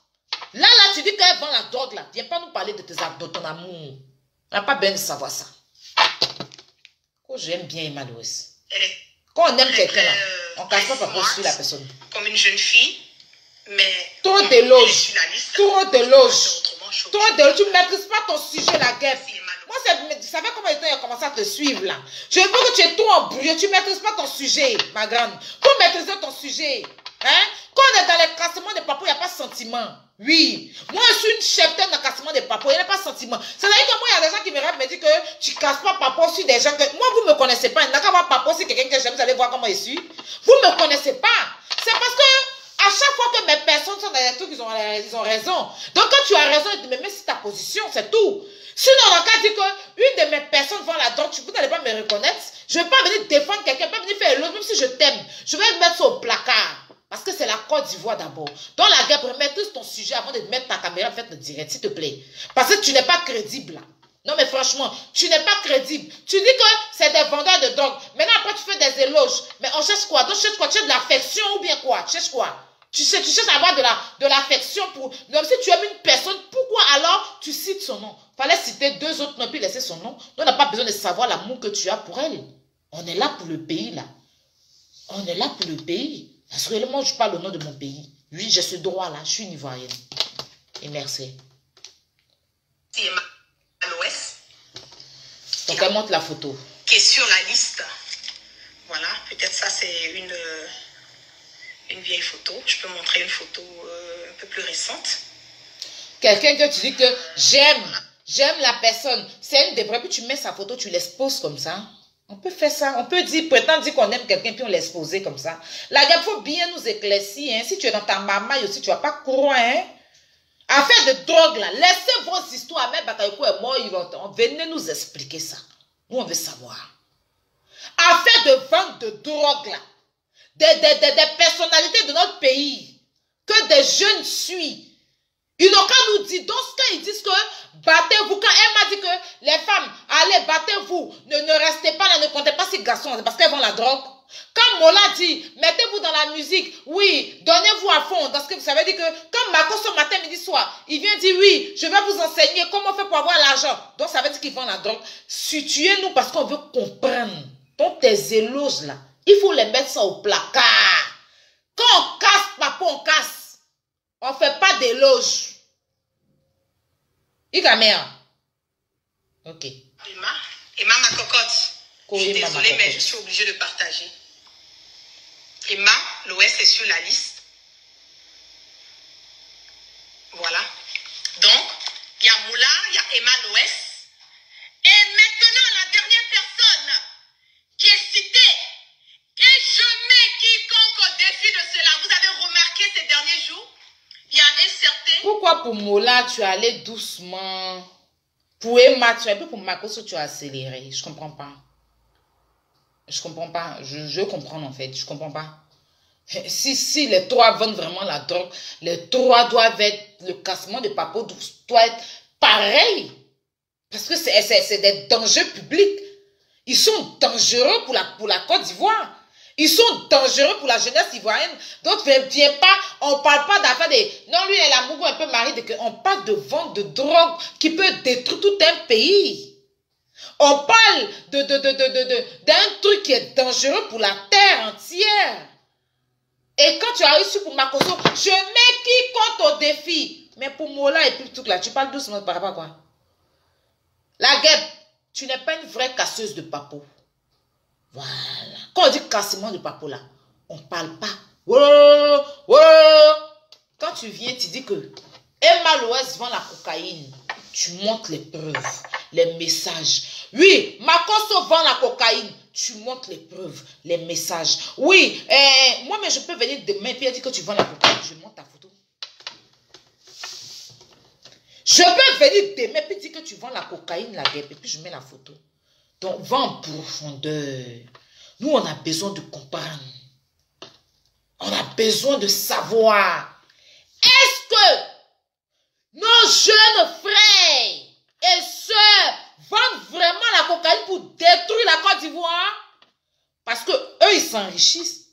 Speaker 2: Là, tu dis qu'elle vend la drogue, là. Viens pas nous parler de ton amour. On n'a pas besoin de savoir ça. Oh, j'aime bien Emma Louis. Quand on aime quelqu'un, là, on ne casse pas par rapport sur la personne.
Speaker 3: Comme une jeune fille, mais...
Speaker 2: Trop d'éloges. Trop d'éloges. Tu ne maîtrises pas ton sujet, la guerre. Moi, tu savais comment il a commencé à te suivre, là. Je veux que tu es trop embrouillé. Tu ne maîtrises pas ton sujet, ma grande. Faut maîtriser ton sujet. Hein? Quand on est dans les cassements des papous, il n'y a pas de sentiment. Oui. Moi, je suis une cheftaine dans le cassement des papous. Il n'y a pas de sentiment. C'est-à-dire que moi, il y a des gens qui me disent que tu ne casses pas papou sur des gens que... Moi, vous ne me connaissez pas. Il n'y a qu'à voir papou sur quelqu'un que j'aime. Vous allez voir comment je suis. Vous ne me connaissez pas. C'est parce que à chaque fois que mes personnes sont dans des trucs, ils ont raison. Donc, quand tu as raison, tu me mets sur ta position. C'est tout. Sinon, dans le cas dit qu'une de mes personnes vend la drogue, vous n'allez pas me reconnaître. Je ne vais pas venir défendre quelqu'un, pas venir faire l'autre, même si je t'aime. Je vais mettre ça au placard. Parce que c'est la Côte d'Ivoire d'abord. Dans la guerre, maîtrise ton sujet avant de mettre ta caméra, faites le direct, s'il te plaît. Parce que tu n'es pas crédible. Non, mais franchement, tu n'es pas crédible. Tu dis que c'est des vendeurs de drogue. Maintenant, après, tu fais des éloges. Mais on cherche quoi? Donc, tu cherches quoi? Tu cherches de l'affection ou bien quoi? Tu cherches quoi? Tu cherches à avoir de l'affection pour... Donc, si tu aimes une personne, pourquoi alors tu cites son nom? Fallait citer deux autres noms puis laisser son nom. On n'a pas besoin de savoir l'amour que tu as pour elle. On est là pour le pays, là. On est là pour le pays. Naturellement, je parle au nom de mon pays. Oui, j'ai ce droit-là. Je suis une Ivoirienne. Et merci.
Speaker 3: C'est à l'ouest.
Speaker 2: Donc, elle montre la photo.
Speaker 3: Qui est sur la liste. Voilà, peut-être ça c'est une vieille photo. Je peux montrer une photo un peu plus récente.
Speaker 2: Quelqu'un que tu dis que j'aime la personne. C'est une des vraies, puis tu mets sa photo, tu l'exposes comme ça. On peut faire ça. On peut prétendre dire qu'on aime quelqu'un, puis on l'expose comme ça. La gars, il faut bien nous éclaircir. Hein. Si tu es dans ta mamaille aussi, tu ne vas pas croire. Hein. Affaire de drogue, là. Laissez vos histoires. Même Bakayoko est mort. Venez nous expliquer ça. Nous, on veut savoir. Affaire de vente de drogue, là. Des personnalités de notre pays. Que des jeunes suivent. Ils n'ont qu'à nous dire, donc quand ils disent que battez-vous, quand elle m'a dit que les femmes, allez, battez-vous, ne restez pas là, ne comptez pas ces garçons, parce qu'elles vendent la drogue. Quand Mola dit, mettez-vous dans la musique, oui, donnez-vous à fond, parce que ça veut dire que, comme Marco ce matin, midi, soir, il vient dire, oui, je vais vous enseigner comment on fait pour avoir l'argent. Donc ça veut dire qu'ils vendent la drogue. Situez-nous parce qu'on veut comprendre. Donc tes éloges là, il faut les mettre ça au placard. Quand on casse, papa, on casse. On ne fait pas d'éloges. Igamea. Ok.
Speaker 3: Emma, ma cocotte. Je suis désolée, mais je suis obligée de partager. Emma, l'Ouest est sur la liste. Voilà. Donc, il y a Moula, il y a Emma, l'Ouest. Et maintenant, la dernière personne qui est citée, et je mets quiconque au défi de cela. Vous avez remarqué ces derniers jours, il y a un certain...
Speaker 2: Pourquoi pour Mola, tu es allé doucement? Pour Emma, tu es un peu pour Makoso, tu as accéléré. Je comprends pas. Je comprends pas. Je comprends en fait. Je comprends pas. Si les trois vendent vraiment la drogue, les trois doivent être... Le cassement de Papo doit être pareil. Parce que c'est des dangers publics. Ils sont dangereux pour la Côte d'Ivoire. Ils sont dangereux pour la jeunesse ivoirienne. Donc, viens pas, on ne parle pas d'affaires de... Non, lui, il est la mougou un peu marié. On parle de vente de drogue qui peut détruire tout un pays. On parle d'un truc qui est dangereux pour la terre entière. Et quand tu as reçu pour Makoso, je mets quiconque au défi. Mais pour Mola et puis tout là, tu parles doucement par rapport à quoi? La guêpe, tu n'es pas une vraie casseuse de papo. Voilà. Quand on dit cassement de papo là, on ne parle pas. Quand tu viens, tu dis que Emma l'Ouest vend la cocaïne. Tu montres les preuves, les messages. Oui, Makoso vend la cocaïne. Tu montres les preuves, les messages. Oui, moi, mais je peux venir demain et puis dire que tu vends la cocaïne. Je montre ta photo. Je peux venir demain et puis dire que tu vends la cocaïne, la guêpe, et puis je mets la photo. Donc, va en profondeur. Nous, on a besoin de comprendre. On a besoin de savoir. Est-ce que nos jeunes frères et sœurs vendent vraiment la cocaïne pour détruire la Côte d'Ivoire? Parce que eux, ils s'enrichissent.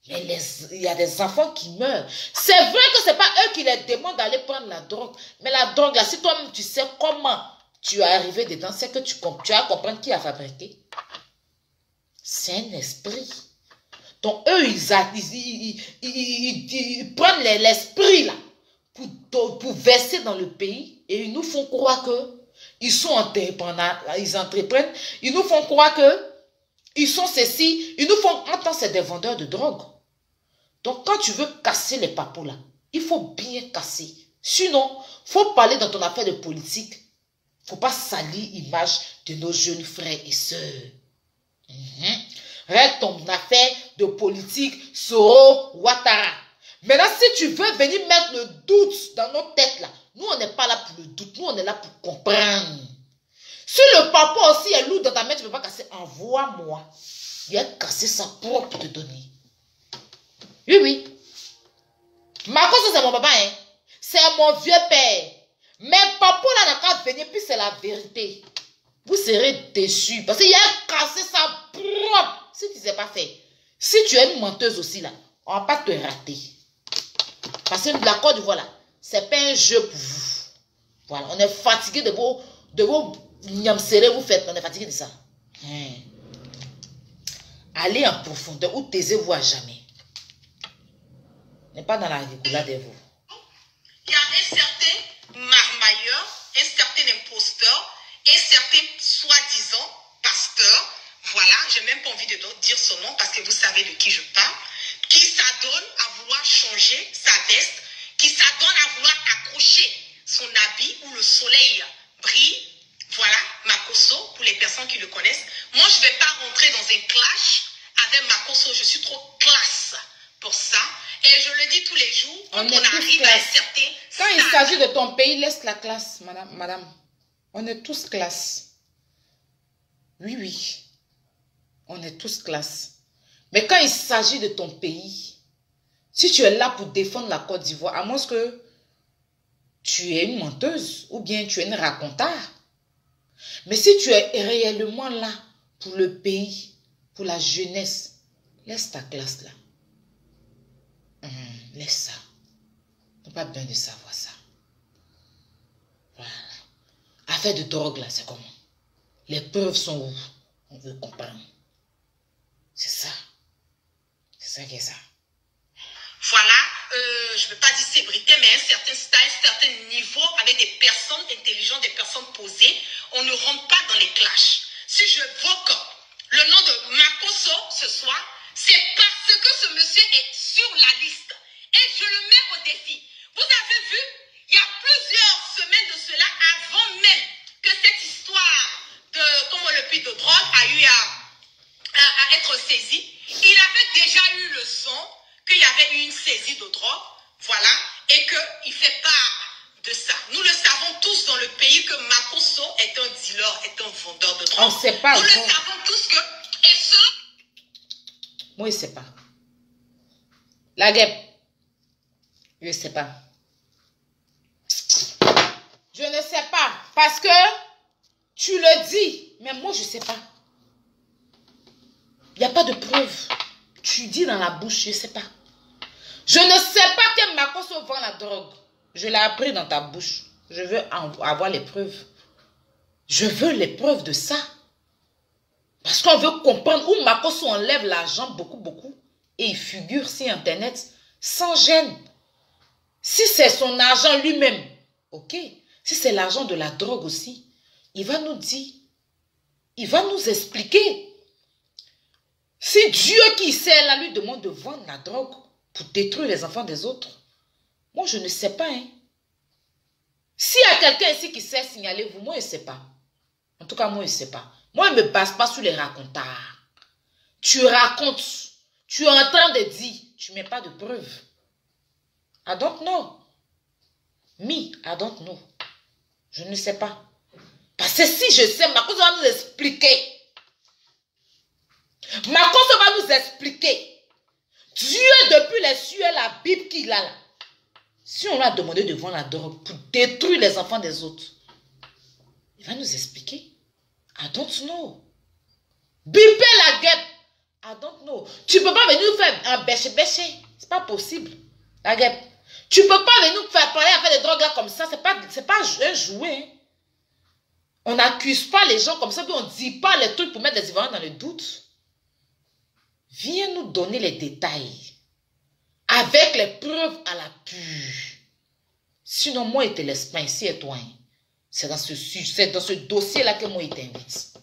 Speaker 2: Mais il y a des enfants qui meurent. C'est vrai que ce n'est pas eux qui les demandent d'aller prendre la drogue. Mais la drogue, là, si toi-même tu sais comment tu es arrivé dedans, c'est que tu vas comprendre qui a fabriqué. C'est un esprit. Donc eux, ils prennent l'esprit là pour verser dans le pays et ils nous font croire que ils sont entrepreneurs, ils entreprennent, ils nous font croire que ils sont ceci, ils nous font entendre c'est des vendeurs de drogue. Donc quand tu veux casser les papos là, il faut bien casser. Sinon, il faut parler dans ton affaire de politique. Il ne faut pas salir l'image de nos jeunes frères et sœurs. Reste ton affaire de politique, Soro, Ouattara. Maintenant, si tu veux venir mettre le doute dans nos têtes là, nous on n'est pas là pour le doute, nous on est là pour comprendre. Si le papa aussi est lourd dans ta main, tu ne peux pas casser, envoie-moi. Il a cassé ça pour te donner. Oui, oui. Marco, c'est mon papa, hein. C'est mon vieux père. Mais papa là n'a qu'à venir, puis c'est la vérité. Vous serez déçus. Parce qu'il a cassé ça propre. Si tu ne sais pas faire. Si tu es une menteuse aussi là, on ne va pas te rater. Parce que la Côte d'Ivoire là, c'est pas un jeu pour vous. Voilà, on est fatigué de vos niamserés, vous faites, on est fatigué de ça. Allez en profondeur ou taisez-vous à jamais. n'est pas dans la rigolade de vous.
Speaker 3: Il y a un certain marmailleur, un certain imposteur, un certain soi-disant pasteur. Voilà, j'ai même pas envie de dire son nom parce que vous savez de qui je parle. Qui s'adonne à vouloir changer sa veste, qui s'adonne à vouloir accrocher son habit où le soleil brille. Voilà, Makosso, pour les personnes qui le connaissent. Moi, je ne vais pas rentrer dans un clash avec Makosso. Je suis trop classe pour ça. Et je le dis tous les jours, quand on arrive à un certain
Speaker 2: Quand il s'agit de ton pays, laisse la classe, madame. On est tous classe. Oui, oui. On est tous classe. Mais quand il s'agit de ton pays, si tu es là pour défendre la Côte d'Ivoire, à moins que tu es une menteuse ou bien tu es une raconteur. Mais si tu es réellement là pour le pays, pour la jeunesse, laisse ta classe là. Laisse ça. On n'a pas besoin de savoir ça. Voilà. Affaire de drogue là, c'est comment? Les preuves sont où? On veut comprendre. C'est ça. C'est ça qui est ça.
Speaker 3: Voilà, je ne veux pas dire célébrité, mais un certain style, un certain niveau avec des personnes intelligentes, des personnes posées. On ne rentre pas dans les clashs. Si je évoque le nom de Makosso ce soir, c'est parce que ce monsieur est sur la liste. Et je le mets au défi. Vous avez vu, il y a plusieurs semaines de cela, avant même que cette histoire de comment le puits de drogue a eu à être saisi, il avait déjà eu le son qu'il y avait eu une saisie de drogue, voilà, et qu'il fait part de ça. Nous le savons tous dans le pays que Makosso est un dealer, est un vendeur de drogue.
Speaker 2: On ne sait pas.
Speaker 3: Nous le savons tous que... Et ce...
Speaker 2: Moi, je ne sais pas. La guêpe. Je ne sais pas. Je ne sais pas. Parce que tu le dis. Mais moi, je ne sais pas. Il n'y a pas de preuve. Tu dis dans la bouche, je ne sais pas. Je ne sais pas que Makosso vend la drogue. Je l'ai appris dans ta bouche. Je veux avoir les preuves. Je veux les preuves de ça. Parce qu'on veut comprendre où Makosso enlève l'argent beaucoup. Et il figure sur Internet sans gêne. Si c'est son argent lui-même, ok. Si c'est l'argent de la drogue aussi, il va nous dire. Il va nous expliquer. Si Dieu qui sait là lui demande de vendre la drogue pour détruire les enfants des autres, moi je ne sais pas. Hein. S'il y a quelqu'un ici qui sait signaler vous, moi je ne sais pas. En tout cas, moi je ne sais pas. Moi je ne me base pas sur les racontars. Tu racontes, tu es en train de dire, tu ne mets pas de preuves. I don't know. Me, I don't know. Je ne sais pas. Parce que si je sais, Makosso va nous expliquer. Makosso va nous expliquer. Dieu depuis les cieux, la Bible qu'il a là. Si on lui a demandé de vendre la drogue pour détruire les enfants des autres, il va nous expliquer. I don't know. Biper la guêpe. I don't know. Tu ne peux pas venir nous faire un bêché. C'est pas possible. La guêpe. Tu ne peux pas venir nous faire parler avec des drogues là comme ça. C'est pas un jouet. Hein. On n'accuse pas les gens comme ça, puis on ne dit pas les trucs pour mettre les Ivoiriens dans le doute. Viens nous donner les détails. Avec les preuves à l'appui. Sinon, moi, je te laisse pas ici et toi. Hein. C'est dans ce dossier-là que moi, je t'invite.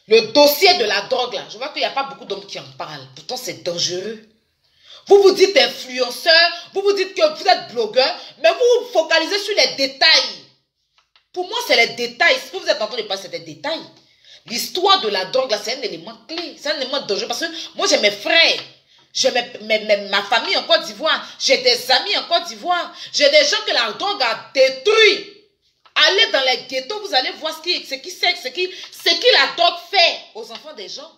Speaker 2: Le dossier de la drogue, là. Je vois qu'il n'y a pas beaucoup d'hommes qui en parlent. Pourtant, c'est dangereux. Vous vous dites influenceur, vous vous dites que vous êtes blogueur, mais vous vous focalisez sur les détails. Pour moi, c'est les détails. Ce que vous êtes en train de parler, c'est des détails. L'histoire de la drogue, là, c'est un élément clé. C'est un élément dangereux. Parce que moi, j'ai mes frères. J'ai ma famille en Côte d'Ivoire. J'ai des amis en Côte d'Ivoire. J'ai des gens que la drogue a détruit. Allez dans les ghettos, vous allez voir ce qui la drogue fait aux enfants des gens.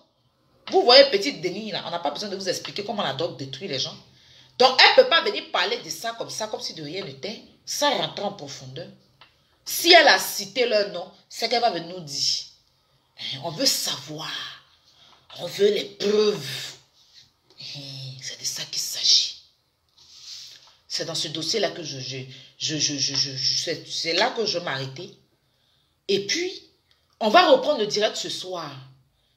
Speaker 2: Vous voyez, petite Denis, là, on n'a pas besoin de vous expliquer comment la drogue détruit les gens. Donc, elle ne peut pas venir parler de ça, comme si de rien n'était, sans rentrer en profondeur. Si elle a cité leur nom, c'est qu'elle va venir nous dire. On veut savoir. On veut les preuves. C'est de ça qu'il s'agit. C'est dans ce dossier-là que c'est là que je m'arrêtais. Et puis, on va reprendre le direct ce soir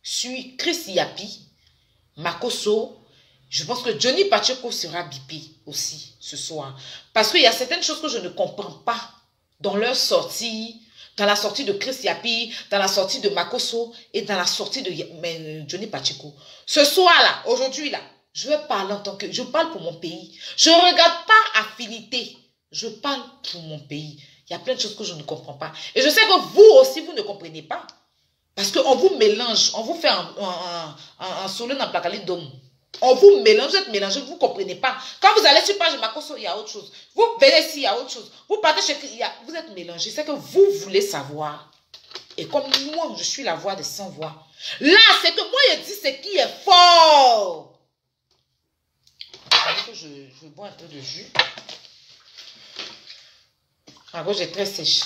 Speaker 2: sur Chris Yapi, Makosso Je pense que Johnny Pacheco sera bipé aussi ce soir. Parce qu'il y a certaines choses que je ne comprends pas dans leur sortie, dans la sortie de Chris Yapi, dans la sortie de Makoso et dans la sortie de Johnny Pacheco. Ce soir-là, aujourd'hui-là, je vais parler en tant que... Je parle pour mon pays. Je ne regarde pas affinité. Je parle pour mon pays. Il y a plein de choses que je ne comprends pas. Et je sais que vous aussi, vous ne comprenez pas. Parce qu'on vous mélange. On vous fait un solo dans Plakali Dom. On vous mélange, vous êtes mélangé, vous ne comprenez pas. Quand vous allez sur page de Makoso, il y a autre chose. Vous venez ici, il y a autre chose. Vous partez chez... Vous êtes mélangé. C'est que vous voulez savoir. Et comme moi, je suis la voix des sans voix. Là, c'est que moi, je dis ce qui est fort. Je bois un peu de jus. Ma gauche est très sèche.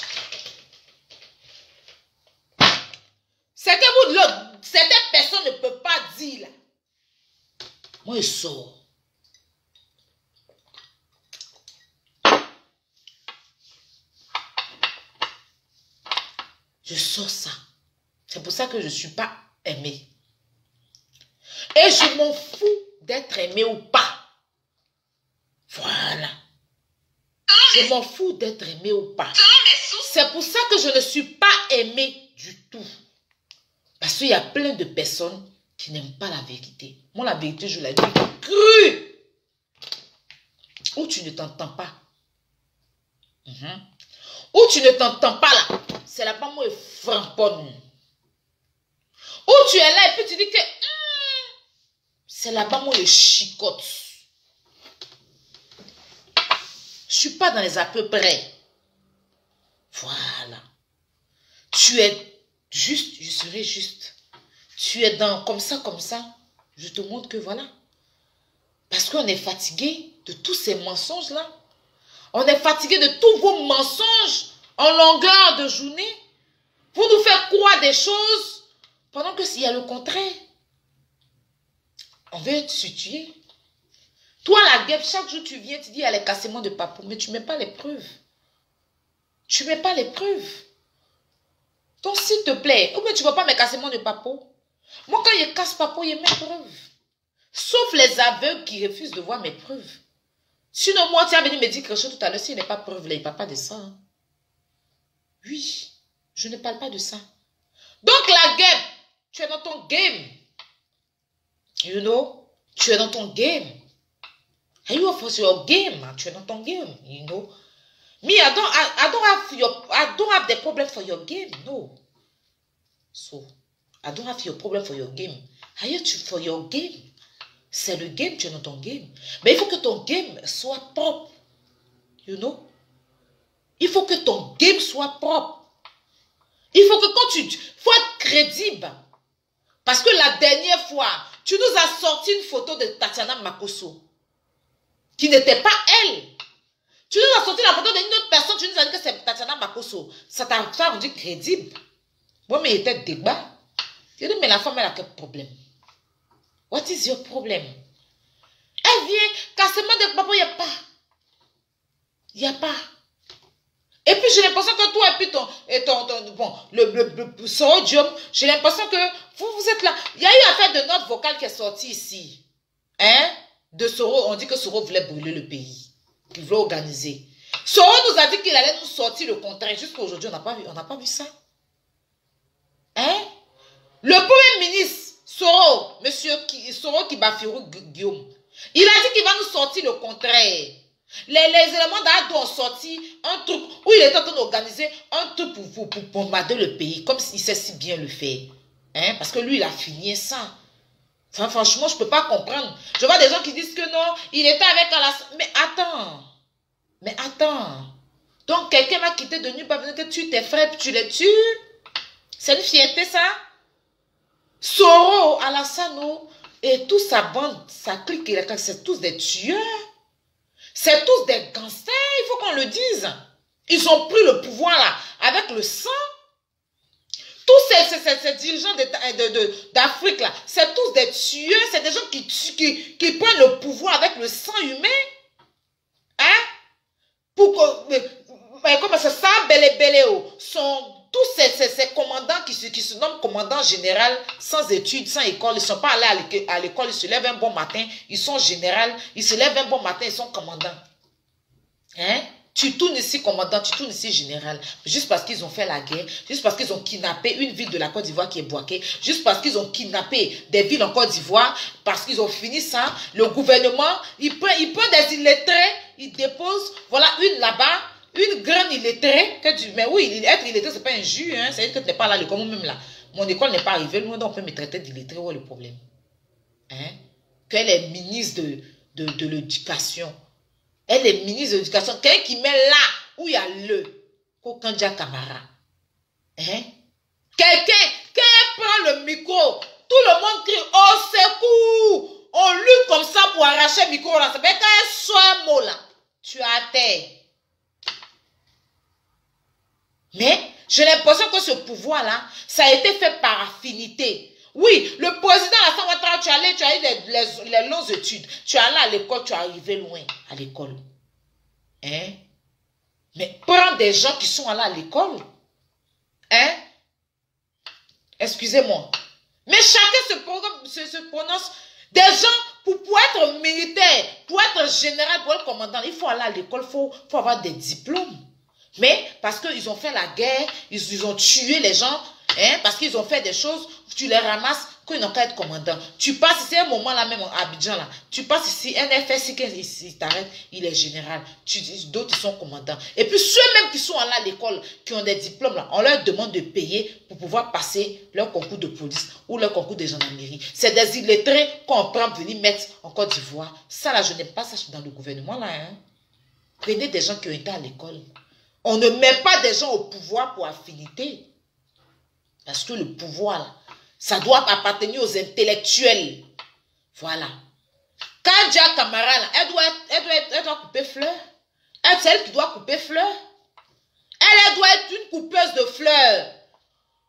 Speaker 2: C'est que vous, certaines personnes ne peuvent pas dire là. Moi, je sors. Je sors ça. C'est pour ça que je ne suis pas aimée. Et je m'en fous d'être aimée ou pas. Voilà. Je m'en fous d'être aimée ou pas. C'est pour ça que je ne suis pas aimée du tout. Parce qu'il y a plein de personnes qui n'aiment pas la vérité. Moi, la vérité, je la dis crue. Ou tu ne t'entends pas. Ou tu ne t'entends pas là. C'est là-bas, moi, franconne. Ou tu es là et puis tu dis que c'est là-bas, moi, je chicote. Je ne suis pas dans les à peu près. Voilà. Tu es juste, je serai juste. Tu es dans comme ça, je te montre que voilà. Parce qu'on est fatigué de tous ces mensonges-là. On est fatigué de tous vos mensonges en longueur de journée. Vous nous faites croire des choses pendant que s'il y a le contraire. On veut te tuer. Toi, la guêpe, chaque jour tu viens, tu dis il y a les cassements de papou, mais tu ne mets pas les preuves. Tu ne mets pas les preuves. Donc, s'il te plaît, ou bien tu ne vois pas mes cassements de papou. Moi, quand je casse papou, je mets preuves. Sauf les aveugles qui refusent de voir mes preuves. Sinon, moi, tu as venu me dire quelque chose tout à l'heure, s'il n'est pas preuve, là, il ne parle pas de ça. Hein. Oui, je ne parle pas de ça. Donc, la guêpe, tu es dans ton game. You know? Tu es dans ton game. And you are your game. Tu es dans ton game, you know? Me, I don't have the problem for your game, no. So, I don't have your problem for your game. I have to for your game. C'est le game, tu es dans ton game. Mais il faut que ton game soit propre. You know? Il faut que ton game soit propre. Il faut que quand tu... faut être crédible. Parce que la dernière fois, tu nous as sorti une photo de Tatiana Makoso. Qui n'était pas elle. Tu nous as sorti la photo d'une autre personne. Tu nous as dit que c'est Tatiana Makoso. Ça t'a rendu crédible. Moi, mais il était débat. Je dis, mais la femme, elle a quel problème? What is your problem? Elle vient, cassement de papa, il n'y a pas. Il n'y a pas. Et puis, j'ai l'impression que toi, et puis le sodium, j'ai l'impression que vous êtes là. Il y a eu affaire de note vocale qui est sortie ici. Hein? De Soro, on dit que Soro voulait brûler le pays. Qu'il voulait organiser. Soro nous a dit qu'il allait nous sortir le contraire. Jusqu'à aujourd'hui, on n'a pas vu ça. Hein? Le premier ministre, Soro, monsieur Soro Kibafirou Guillaume, il a dit qu'il va nous sortir le contraire. Les éléments d'Ado ont sorti un truc où il était en train d'organiser un truc pour bombarder le pays, comme s'il sait si bien le faire. Hein? Parce que lui, il a fini ça. Enfin, franchement, je ne peux pas comprendre. Je vois des gens qui disent que non, il était avec Alassane. Mais attends. Donc, quelqu'un va quitter de nuit, pas venir que tu tes frères, puis tu les tues. C'est une fierté, ça. Soro, Alassane et toute sa bande, sa clique, c'est tous des tueurs. C'est tous des gangsters, il faut qu'on le dise. Ils ont pris le pouvoir là, avec le sang. Tous ces dirigeants d'Afrique là, c'est tous des tueurs, c'est des gens qui prennent le pouvoir avec le sang humain. Hein? Pour que, comme ça, belé, son tous ces commandants qui se nomment commandant général, sans études, sans école, ils ne sont pas allés à l'école, ils se lèvent un bon matin, ils sont général, ils se lèvent un bon matin, ils sont commandants. Hein? Tu tournes ici commandant, tu tournes ici général. Juste parce qu'ils ont fait la guerre, juste parce qu'ils ont kidnappé une ville de la Côte d'Ivoire qui est Bouaké, juste parce qu'ils ont kidnappé des villes en Côte d'Ivoire, parce qu'ils ont fini ça, le gouvernement, il prend des illettrés, il dépose, voilà une là-bas, une grande illettrée, mais oui, être illettré, c'est pas un jus, hein, c'est-à-dire que tu n'es pas là, l'école, même là. Mon école n'est pas arrivée, nous, on peut me traiter d'illettré, où est le problème? Hein? Qu'elle est ministre de l'éducation. Elle est ministre de l'éducation. Quelqu'un qui met là où il y a le Kokanja Kamara. Hein? Quelqu'un, quand elle prend le micro, tout le monde crie au secours. On lutte comme ça pour arracher le micro là. Ça fait quand elle sort un mot là, tu as terre. Mais j'ai l'impression que ce pouvoir là, ça a été fait par affinité. Oui, le président Alassane Ouattara, tu as eu les longues études. Tu es allé à l'école, tu es arrivé loin à l'école. Hein? Mais prends des gens qui sont allés à l'école. Hein? Excusez-moi. Mais chacun se prononce. Des gens, pour être militaire, pour être général, pour être commandant, il faut aller à l'école, il faut avoir des diplômes. Mais parce qu'ils ont fait la guerre, ils ont tué les gens, hein, parce qu'ils ont fait des choses, tu les ramasses, qu'ils n'ont qu'à être commandant. Tu passes ici, un moment là même à Abidjan là, tu passes ici, un FSI, il t'arrête, il est général. D'autres sont commandants. Et puis ceux-mêmes qui sont allés à l'école, qui ont des diplômes là, on leur demande de payer pour pouvoir passer leur concours de police ou leur concours de gendarmerie. C'est des illettrés qu'on prend venir mettre en Côte d'Ivoire. Ça là, je n'aime pas ça dans le gouvernement là. Hein. Prenez des gens qui ont été à l'école. On ne met pas des gens au pouvoir pour affinité. Parce que le pouvoir, là, ça doit appartenir aux intellectuels. Voilà. Kadja Kamara, là, elle doit couper fleurs. C'est elle qui doit couper fleurs. Elle doit être une coupeuse de fleurs.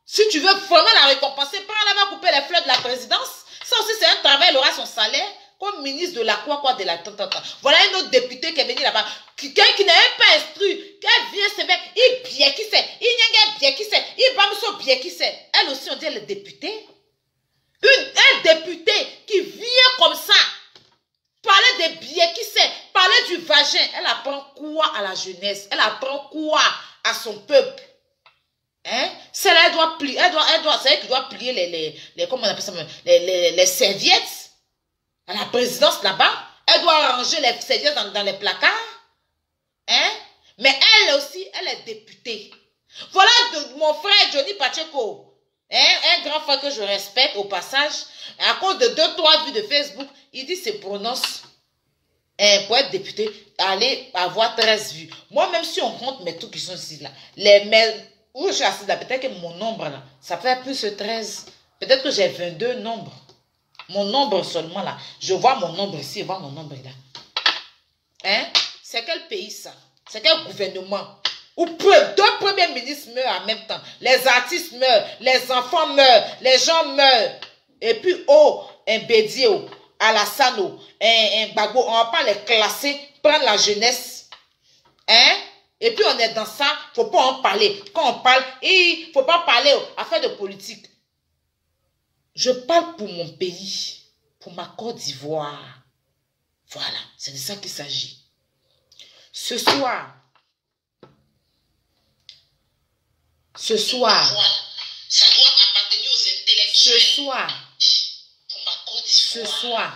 Speaker 2: Si tu veux vraiment la récompenser, elle va couper les fleurs de la présidence. Ça aussi, c'est un travail, elle aura son salaire. Comme ministre de la quoi de la tata. Voilà un autre député qui est venu là-bas. Quelqu'un qui n'est même pas instruit. Quand vient se mettre, il bien qui sait. Il n'y a bien qui sait. Il va me bien qui sait. Elle aussi, on dit elle est députée. Un député qui vient comme ça. Parler des biais qui sait. Parler du vagin. Elle apprend quoi à la jeunesse? Elle apprend quoi à son peuple? Hein? Celle-là, elle doit plier. C'est elle qui doit plier comment on appelle ça? Les serviettes. À la présidence là-bas, elle doit ranger les serviettes dans les placards. Hein? Mais elle aussi, elle est députée. Voilà mon frère Johnny Pacheco. Hein? Un grand frère que je respecte au passage. À cause de 2-3 vues de Facebook, il dit se prononce pour être député, aller avoir 13 vues. Moi, même si on compte mes trucs qui sont ici là, où je suis assise là, peut-être que mon nombre là, ça fait plus de 13. Peut-être que j'ai 22 nombres. Mon nombre seulement là. Je vois mon nombre ici, je vois mon nombre là. Hein? C'est quel pays ça? C'est quel gouvernement? Où 2 premiers ministres meurent en même temps. Les artistes meurent, les enfants meurent, les gens meurent. Et puis, un Bédié, Alassane, un Gbagbo, on ne va pas les classer, prendre la jeunesse. Hein? Et puis, on est dans ça, il ne faut pas en parler. Quand on parle, il ne faut pas parler affaire de politique. Je parle pour mon pays, pour ma Côte d'Ivoire. Voilà, c'est de ça qu'il s'agit. Ce soir,
Speaker 3: ça doit appartenir aux intellectuels.
Speaker 2: Ce soir,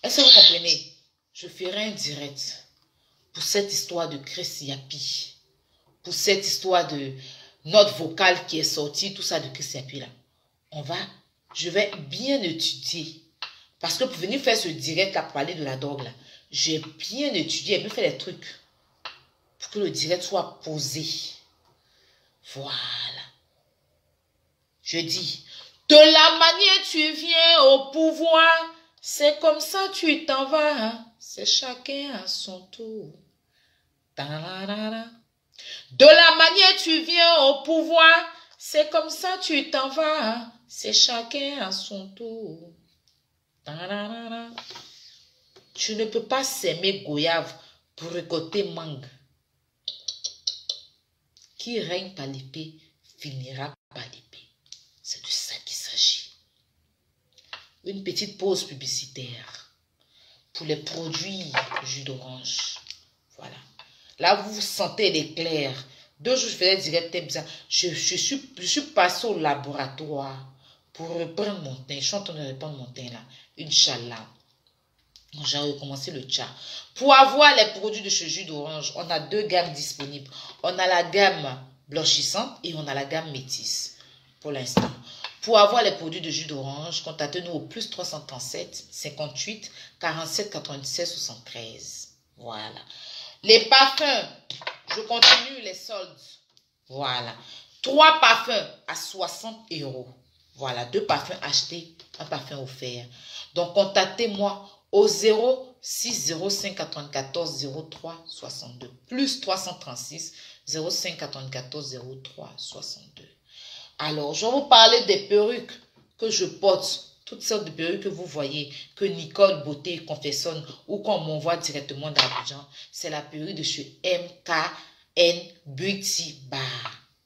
Speaker 2: est-ce que vous comprenez? Je ferai un direct pour cette histoire de Chris Yapi, pour cette histoire de note vocale qui est sortie, tout ça de Chris Yapi là. Je vais bien étudier. Parce que pour venir faire ce direct là, parler de la drogue là, j'ai bien étudié et bien fait les trucs pour que le direct soit posé. Voilà. Je dis, de la manière tu viens au pouvoir, c'est comme ça tu t'en vas. C'est chacun à son tour. De la manière tu viens au pouvoir, c'est comme ça tu t'en vas. C'est chacun à son tour. Tu ne peux pas s'aimer goyave pour récolter mangue. qui règne par l'épée finira par l'épée. C'est de ça qu'il s'agit. Une petite pause publicitaire pour les produits jus d'orange. Voilà. Là, vous sentez l'éclair. 2 jours, je faisais direct. Je suis passé au laboratoire pour reprendre mon teint. Je suis en train de reprendre mon teint là. Inch'Allah. J'ai recommencé le tcha. Pour avoir les produits de ce jus d'orange, on a 2 gammes disponibles. On a la gamme blanchissante et on a la gamme métisse pour l'instant. Pour avoir les produits de jus d'orange, contactez-nous au plus 337 58 47 96 73. Voilà. Les parfums, je continue les soldes. Voilà. 3 parfums à 60 €. Voilà. 2 parfums achetés, 1 parfum offert. Donc, contactez-moi au 06 05 94 03 62. Plus 336 05 94 03 62. Alors, je vais vous parler des perruques que je porte. Toutes sortes de perruques que vous voyez, que Nicole Beauté confectionne ou qu'on m'envoie directement d'Abidjan. C'est la perruque de chez MKN Beauty Bar.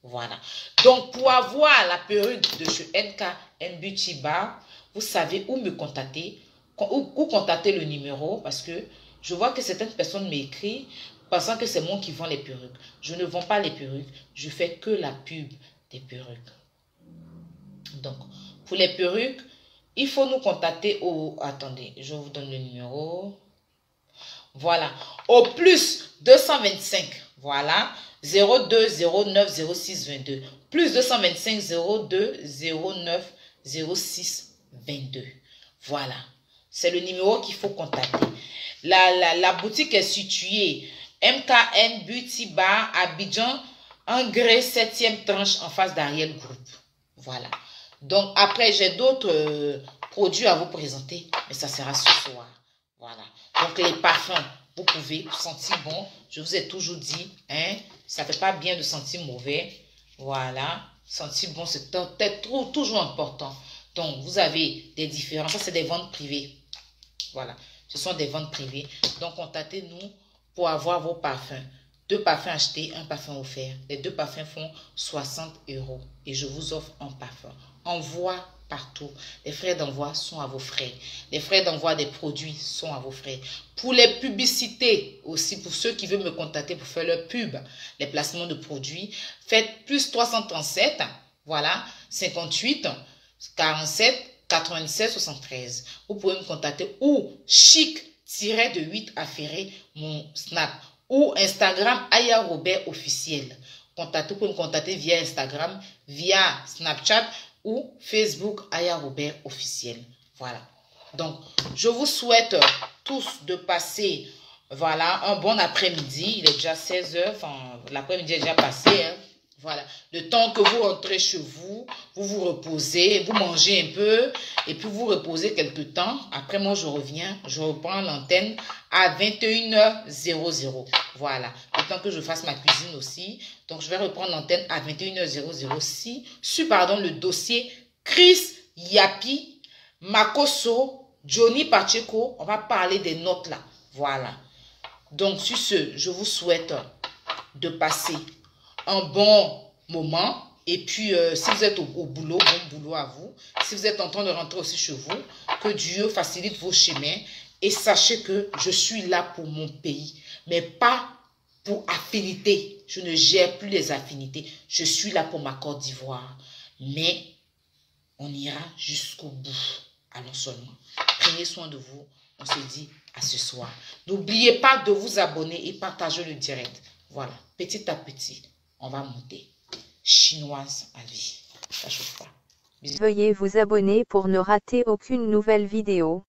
Speaker 2: Voilà. Donc, pour avoir la perruque de chez MKN Beauty Bar, vous savez où me contacter, où contacter le numéro, parce que je vois que certaines personnes m'écrivent pensant que c'est moi qui vends les perruques. Je ne vends pas les perruques, je fais que la pub des perruques. Donc, pour les perruques, il faut nous contacter au... Attendez, je vous donne le numéro. Voilà. Au plus 225. Voilà. 02 09 06 22. Plus 225 02 09 06 22. Voilà. C'est le numéro qu'il faut contacter. La boutique est située MKN Beauty Bar, Abidjan, Engrais 7e tranche en face d'Ariel Group. Voilà. Donc, après, j'ai d'autres produits à vous présenter, mais ça sera ce soir. Voilà. Donc, les parfums, vous pouvez sentir bon. Je vous ai toujours dit, hein, ça ne fait pas bien de sentir mauvais. Voilà. Sentir bon, c'est toujours important. Donc, vous avez des différences. Ça, c'est des ventes privées. Voilà. Ce sont des ventes privées. Donc, contactez-nous pour avoir vos parfums. 2 parfums achetés, 1 parfum offert. Les 2 parfums font 60 € et je vous offre un parfum. Envoi partout. Les frais d'envoi sont à vos frais. Les frais d'envoi des produits sont à vos frais. Pour les publicités aussi, pour ceux qui veulent me contacter pour faire leur pub, les placements de produits, faites plus 337, voilà, 58 47 97 73. Vous pouvez me contacter ou chic-de-8 affairé, mon snap, ou Instagram Aya Robert officiel. Vous pouvez me contacter via Instagram, via Snapchat ou Facebook Aya Robert officiel. Voilà. Donc, je vous souhaite tous de passer, voilà, un bon après-midi. Il est déjà 16 h, enfin, l'après-midi est déjà passé, hein. Voilà, le temps que vous rentrez chez vous, vous vous reposez, vous mangez un peu et puis vous reposez quelques temps. Après, moi, je reviens, je reprends l'antenne à 21 h 00. Voilà, le temps que je fasse ma cuisine aussi. Donc, je vais reprendre l'antenne à 21 h 00 sur le dossier Chris Yapi, Makoso, Johnny Pacheco. On va parler des notes là. Voilà. Donc, sur ce, je vous souhaite de passer un bon moment. Et puis, si vous êtes au boulot, bon boulot à vous. Si vous êtes en train de rentrer aussi chez vous, que Dieu facilite vos chemins. Et sachez que je suis là pour mon pays, mais pas pour affinité. Je ne gère plus les affinités. Je suis là pour ma Côte d'Ivoire. Mais on ira jusqu'au bout. Allons seulement. Prenez soin de vous. On se dit à ce soir. N'oubliez pas de vous abonner et partager le direct. Voilà, petit à petit. On va monter. Chinoise à vie. Ça chauffe pas.
Speaker 1: Veuillez vous abonner pour ne rater aucune nouvelle vidéo.